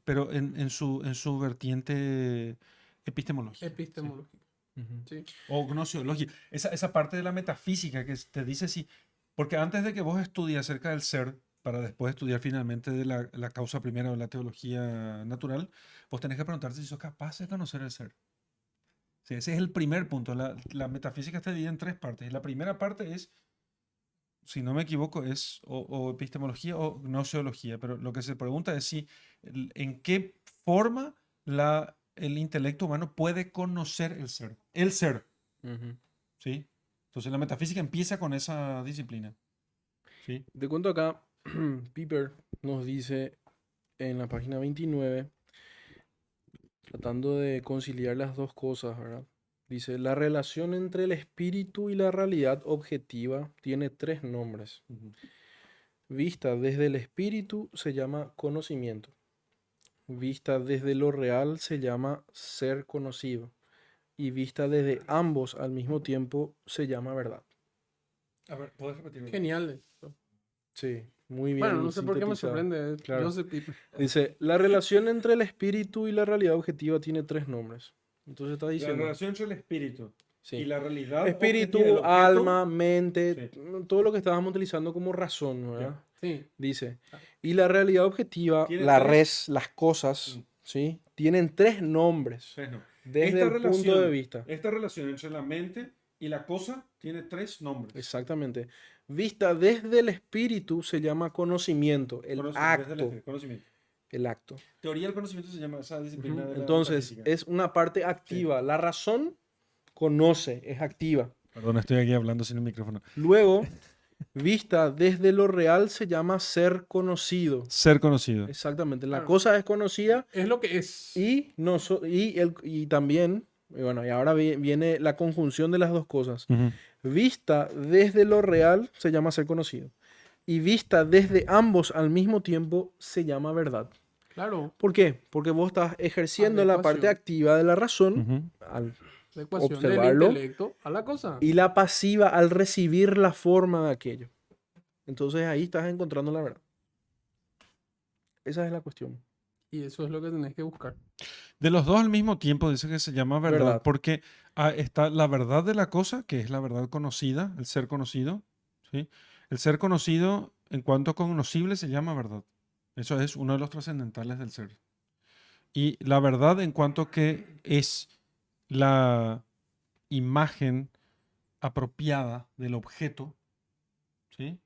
pero en su vertiente epistemológica. Epistemológica. Ujú. Sí. O gnosiología. Esa parte de la metafísica que te dice si. Porque antes de que vos estudies acerca del ser, para después estudiar finalmente de la causa primera de la teología natural, vos tenés que preguntarte si sos capaz de conocer el ser. Sí, ese es el primer punto. La metafísica está dividida en tres partes. La primera parte es, si no me equivoco, es o epistemología o gnosiología. Pero lo que se pregunta es si en qué forma el intelecto humano puede conocer el ser. El ser. Ujú. ¿Sí? Entonces la metafísica empieza con esa disciplina. ¿Sí? De cuento acá, Piper nos dice en la página 29, tratando de conciliar las dos cosas, ¿verdad? Dice, la relación entre el espíritu y la realidad objetiva tiene tres nombres. Vista desde el espíritu se llama conocimiento. Vista desde lo real se llama ser conocido. Y vista desde ambos al mismo tiempo se llama verdad. A ver, ¿puedes repetirlo? Genial. Sí, muy bien. Bueno, no sé por qué me sintetizado. sorprende. Claro. Yo sé Piper. Dice, la relación entre el espíritu y la realidad objetiva tiene tres nombres. Entonces está La diciendo, relación entre el espíritu sí, y la realidad espíritu, objetiva, el objeto, alma, mente, Sí. todo lo que estábamos utilizando como razón, ¿verdad? Sí. Dice, y la realidad objetiva, Tiene la tres- res, las cosas, Mm. ¿sí? Tienen tres nombres Tres no. desde el punto de vista. Esta relación entre la mente y la cosa tiene tres nombres. Exactamente. Vista desde el espíritu se llama conocimiento, el acto. Conocimiento. El acto. Teoría del conocimiento se llama esa disciplina Ujú. de la Entonces, metafísica. es una parte activa. La razón conoce, es activa. Perdón, estoy aquí hablando sin el micrófono. Luego, vista desde lo real se llama ser conocido. Ser conocido. Exactamente. La Claro. cosa es conocida Es lo que es. y, y también, y bueno, y ahora viene la conjunción de las dos cosas. Ujú. Vista desde lo real se llama ser conocido. Y vista desde ambos al mismo tiempo se llama verdad. Claro. ¿Por qué? Porque vos estás ejerciendo la parte Adecuación. activa de la razón Ujú. al La ecuación observarlo. del intelecto a la cosa. y la pasiva al recibir la forma de aquello. Entonces ahí estás encontrando la verdad. Esa es la cuestión. Y eso es lo que tenés que buscar. De los dos al mismo tiempo dice que se llama verdad, Verdad. porque está la verdad de la cosa, que es la verdad conocida, el ser conocido. ¿Sí? El ser conocido, en cuanto conocible, se llama verdad. Eso es uno de los trascendentales del ser. Y la verdad en cuanto que es la imagen apropiada del objeto, ¿sí?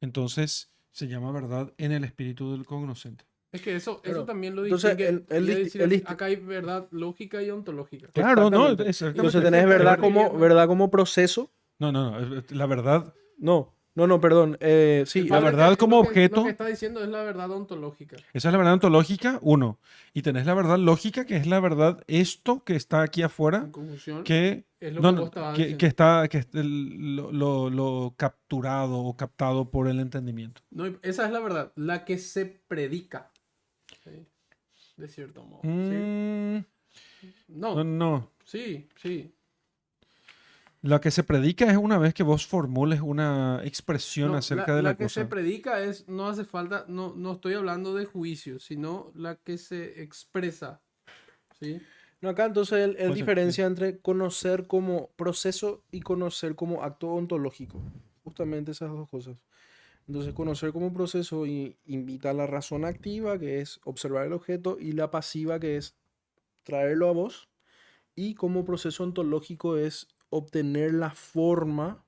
Entonces se llama verdad en el espíritu del cognoscente. Es que eso Claro. también lo Entonces, distingue. el Quería disti- decir, el acá hay verdad lógica y ontológica. Claro, no, Exactamente. exactamente. Entonces tenés Es verdad verdad. como proceso. No, la verdad, No, No, perdón. Sí, La verdad como lo que objeto. está diciendo es la verdad ontológica. Esa es la verdad ontológica, uno. Y tenés la verdad lógica, que es la verdad esto que está aquí afuera, En conjunción, que, es lo no, que no, vos estabas que diciendo. está, lo capturado o captado por el entendimiento. No, esa es la verdad, la que se predica. ¿Sí? De cierto modo. ¿Sí? Mm, no, No, no. sí, sí. Lo que se predica es una vez que vos formules una expresión No, acerca de la la que se cosa. predica es, no hace falta, no estoy hablando de juicio, sino la que se expresa. ¿Sí? No, acá entonces él Puede ser, sí. diferencia entre conocer como proceso y conocer como acto ontológico. Justamente esas dos cosas. Entonces, conocer como proceso invita a la razón activa, que es observar el objeto, y la pasiva, que es traerlo a vos. Y como proceso ontológico es obtener la forma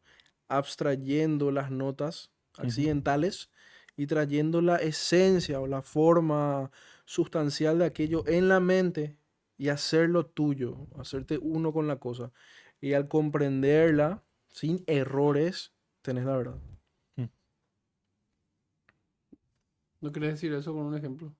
abstrayendo las notas Ujú. accidentales y trayendo la esencia o la forma sustancial de aquello en la mente y hacerlo tuyo, hacerte uno con la cosa. Y al comprenderla sin errores, tenés la verdad. Mm. ¿No querés decir eso con un ejemplo?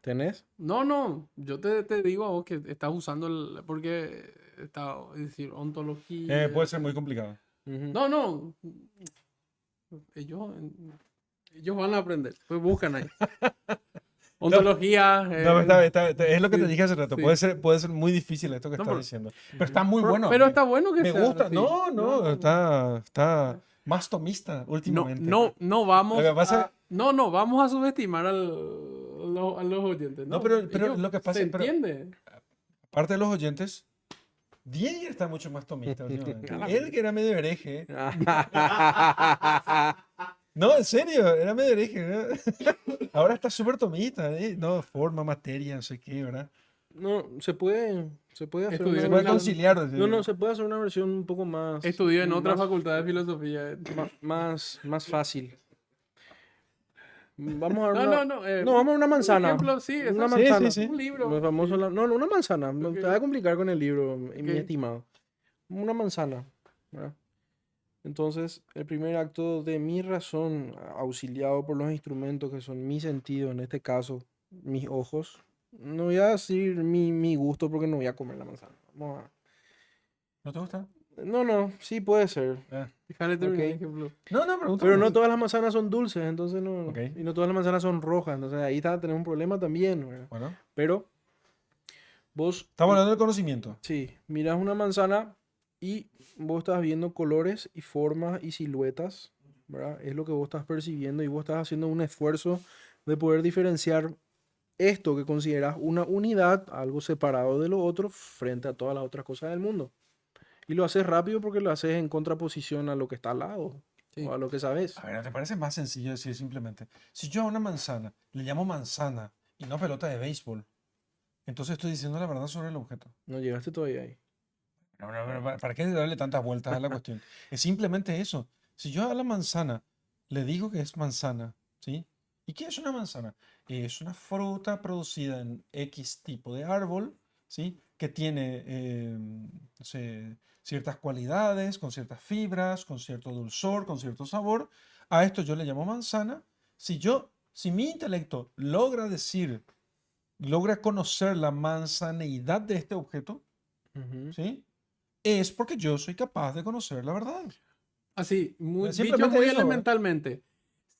¿Tenés? No, yo te digo a vos que estás usando porque está, es decir, ontología. Puede ser muy complicado. Ujú. No, ellos, ellos van a aprender, pues buscan ahí. No, Ontología. no, es lo que te Sí, dije hace rato. sí. Puede ser muy difícil esto que No, estás diciendo. Pero Ujú. está muy bueno. pero está bueno que Me sea gusta. así. No, no, está más tomista últimamente. No Lo que vamos pasa, no vamos a subestimar a los oyentes, no, no. pero Ellos lo que se pasa, pero entiende. aparte de los oyentes, Diego está mucho más tomista últimamente. Él Claramente. que era medio hereje. No, en serio, era medio hereje, ¿no? Ahora está súper tomista, ¿eh? No, forma, materia, no sé qué, ¿verdad? No, se puede hacer una Estudió Se en puede una, versión. conciliar. No, se puede hacer una versión un poco más, estudió en otra más, facultad de filosofía. más fácil. Vamos a dar una, No, no, vamos a una un manzana. ejemplo, sí, Una exacto. Sí, sí, manzana. sí. Un libro. Famoso Sí, no, una manzana. ok, Te va a complicar con el libro, ok. mi estimado. Una manzana, ¿verdad? Entonces, el primer acto de mi razón, auxiliado por los instrumentos que son mi sentido, en este caso, mis ojos. No voy a decir mi gusto porque no voy a comer la manzana. Vamos a... ¿No te gusta? No, sí puede ser. Déjale Ok. terminar el ejemplo. No, pregunta Pero no nomás. todas las manzanas son dulces, entonces no. Ok, Y no todas las manzanas son rojas, entonces ahí está, tenemos un problema también, ¿verdad? bueno. Pero vos, Estamos hablando del conocimiento. sí, miras una manzana y vos estás viendo colores y formas y siluetas, ¿verdad? Es lo que vos estás percibiendo y vos estás haciendo un esfuerzo de poder diferenciar esto que consideras una unidad, algo separado de lo otro, frente a todas las otras cosas del mundo. Y lo haces rápido porque lo haces en contraposición a lo que está al lado o Sí. a lo que sabes. A ver, ¿no te parece más sencillo decir simplemente, si yo a una manzana le llamo manzana y no pelota de béisbol, entonces estoy diciendo la verdad sobre el objeto? No llegaste todavía ahí. ¿Para qué darle tantas vueltas a la cuestión? Es simplemente eso. Si yo a la manzana le digo que es manzana, ¿sí? ¿Y qué es una manzana? Es una fruta producida en X tipo de árbol, ¿sí? Que tiene no sé, ciertas cualidades, con ciertas fibras, con cierto dulzor, con cierto sabor. A esto yo le llamo manzana. Si mi intelecto logra decir, logra conocer la manzaneidad de este objeto, Ujú. ¿sí? Es porque yo soy capaz de conocer la verdad. Así, dicho Simplemente muy eso, ¿verdad? elementalmente.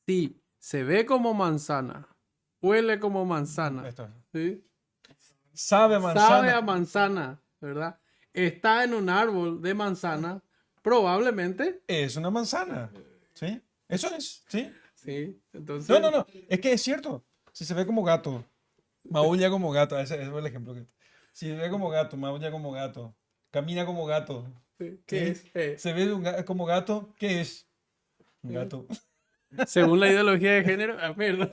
Si se ve como manzana, huele como manzana, Esto. ¿sí? Sabe a Sabe a manzana. manzana, ¿verdad? Está en un árbol de manzana, probablemente, Es una manzana. ¿Sí? Eso es. ¿Sí? sí. No, Entonces, no, no. Es que es cierto. Si se ve como gato, maulla como gato. Ese es el ejemplo que. Si se ve como gato, maulla como gato, camina como gato. sí, ¿qué ¿Sí? es? Se ve como gato, ¿qué es? Un Eh, gato. según la ideología de género, perdón.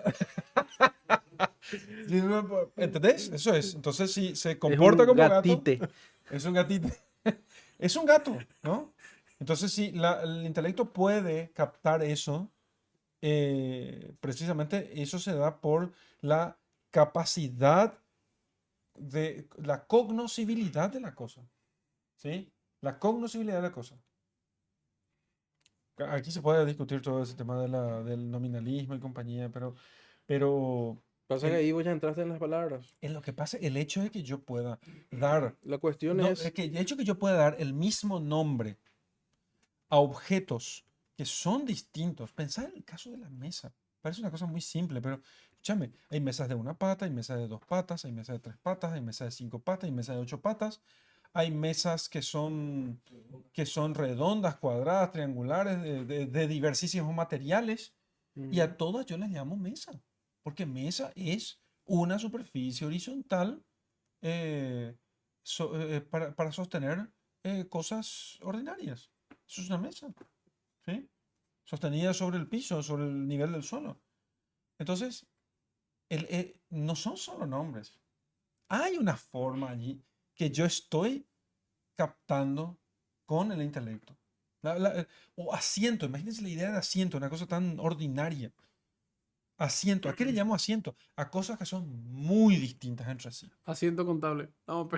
Sí, ¿entendés? Eso es. Entonces, si se Es comporta un como gato, gatite. es un gatito. Es un gato, ¿no? Entonces, si el intelecto puede captar eso, precisamente eso se da por la capacidad de la cognoscibilidad de la cosa, ¿sí? La cognoscibilidad de la cosa. aquí se puede discutir todo ese tema del nominalismo y compañía, pero Pasa que ahí vos ya entraste en las palabras. en lo que pasa, el hecho de que yo pueda dar, La cuestión no, es, el hecho de que yo pueda dar el mismo nombre a objetos que son distintos. Pensar en el caso de la mesa. Parece una cosa muy simple, pero escúchame, hay mesas de una pata, hay mesas de dos patas, hay mesas de tres patas, hay mesas de cinco patas, hay mesas de ocho patas. Hay mesas que son redondas, cuadradas, triangulares, de diversísimos materiales. Y a todas yo las llamo mesa. Porque mesa es una superficie horizontal eh, para sostener cosas ordinarias. Eso es una mesa, ¿sí? Sostenida sobre el piso, sobre el nivel del suelo. Entonces, no son solo nombres. Hay una forma allí que yo estoy captando con el intelecto. O asiento, imagínense la idea de asiento, una cosa tan ordinaria. Asiento, ¿a qué le llamo asiento? A cosas que son muy distintas entre sí. Asiento contable. No,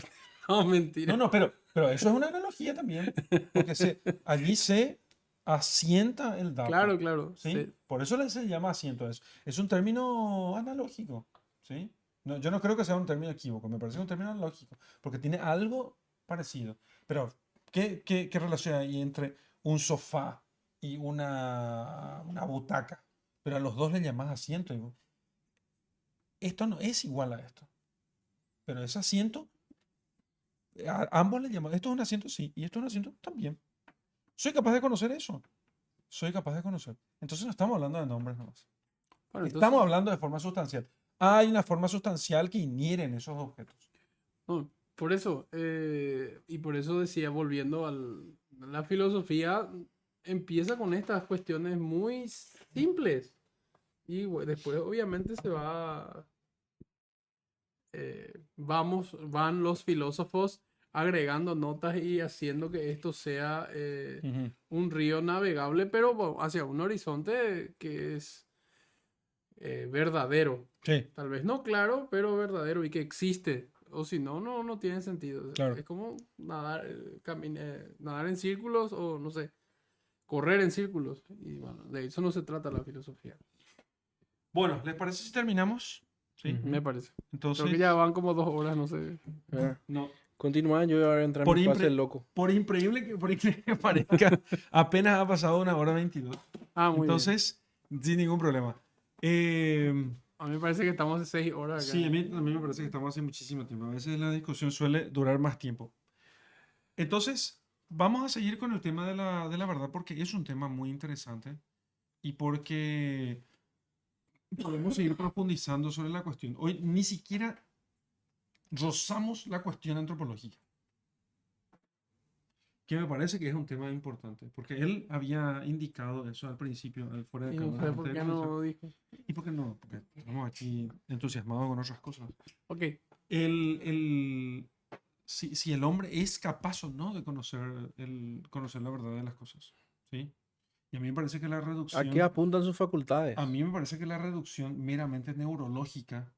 no, mentira. No, pero eso es una analogía también, porque allí se asienta el dato, Claro, claro. ¿sí? Sí. Por eso se llama asiento. Es un término analógico, ¿sí? No, yo no creo que sea un término equívoco, me parece un término analógico, porque tiene algo parecido. Pero, ¿qué relación hay entre un sofá y una butaca? Pero a los dos le llamas asiento. Esto no es igual a esto, pero es asiento. Ambos le llaman, esto es un asiento, sí, y esto es un asiento también. Soy capaz de conocer eso. Soy capaz de conocer. Entonces no estamos hablando de nombres nomás. Bueno, Estamos entonces, hablando de forma sustancial. Hay una forma sustancial que inhiere en esos objetos. no, por eso, y por eso decía, volviendo a la filosofía, empieza con estas cuestiones muy simples. Y después, obviamente, van los filósofos agregando notas y haciendo que esto sea Ujú. un río navegable, pero bueno, hacia un horizonte que es verdadero. Sí, Tal vez no claro, pero verdadero y que existe. O si no, no tiene sentido. claro. Es como nadar, nadar en círculos o no sé, correr en círculos. Y bueno, de eso no se trata la filosofía, Bueno, ¿les parece si terminamos? Sí. Ujú. me parece. Creo Entonces, que ya van como 2 horas, no sé. no. continúa, yo voy a entrar en Por, mi fase impre- loco. por increíble que parezca, apenas ha pasado 1 hora 22. Ah, muy bien. Entonces, sin ningún problema. A mí me parece que estamos de 6 horas acá. Sí, a mí me parece que estamos hace muchísimo tiempo. A veces la discusión suele durar más tiempo. Entonces, vamos a seguir con el tema de la verdad porque es un tema muy interesante y porque podemos seguir profundizando sobre la cuestión. Hoy ni siquiera rozamos la cuestión antropológica, que me parece que es un tema importante, porque él había indicado eso al principio, fuera de Y no cámara, sé antes por de qué comenzar. no dije. ¿Y por qué no? Porque estamos aquí entusiasmados con otras cosas. Ok, El, si el hombre es capaz o no de conocer la verdad de las cosas, ¿sí? Y a mí me parece que la ¿A qué reducción, apuntan sus facultades? a mí me parece que la reducción meramente neurológica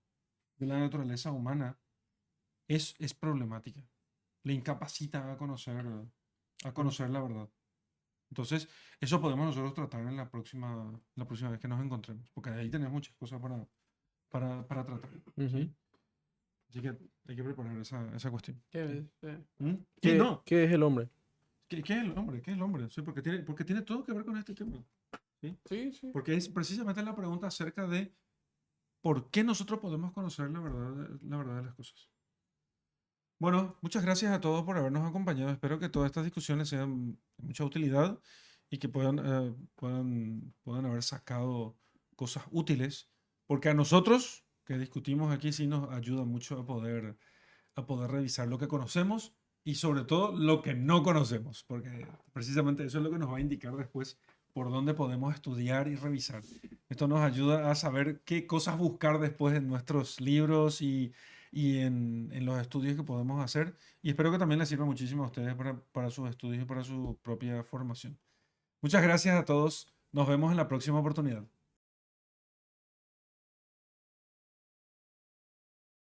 de la naturaleza humana es problemática. Le incapacita a conocer la verdad. Entonces, eso podemos nosotros tratar en la próxima vez que nos encontremos, porque ahí tenemos muchas cosas para tratar, Ujú. ¿sí? Así que hay que preparar esa cuestión. ¿qué es? ¿Mm? ¿Qué, No, qué es el hombre? ¿qué es el hombre? ¿Qué es el hombre? Sí, porque tiene todo que ver con este tema. ¿Sí? Sí, sí. Porque es precisamente la pregunta acerca de por qué nosotros podemos conocer la verdad de las cosas. Bueno, muchas gracias a todos por habernos acompañado. Espero que todas estas discusiones sean de mucha utilidad y que puedan haber sacado cosas útiles, porque a nosotros que discutimos aquí sí nos ayuda mucho a poder revisar lo que conocemos y sobre todo lo que no conocemos, porque precisamente eso es lo que nos va a indicar después por dónde podemos estudiar y revisar. Esto nos ayuda a saber qué cosas buscar después en nuestros libros y en los estudios que podemos hacer. Y espero que también les sirva muchísimo a ustedes para sus estudios y para su propia formación. Muchas gracias a todos. Nos vemos en la próxima oportunidad.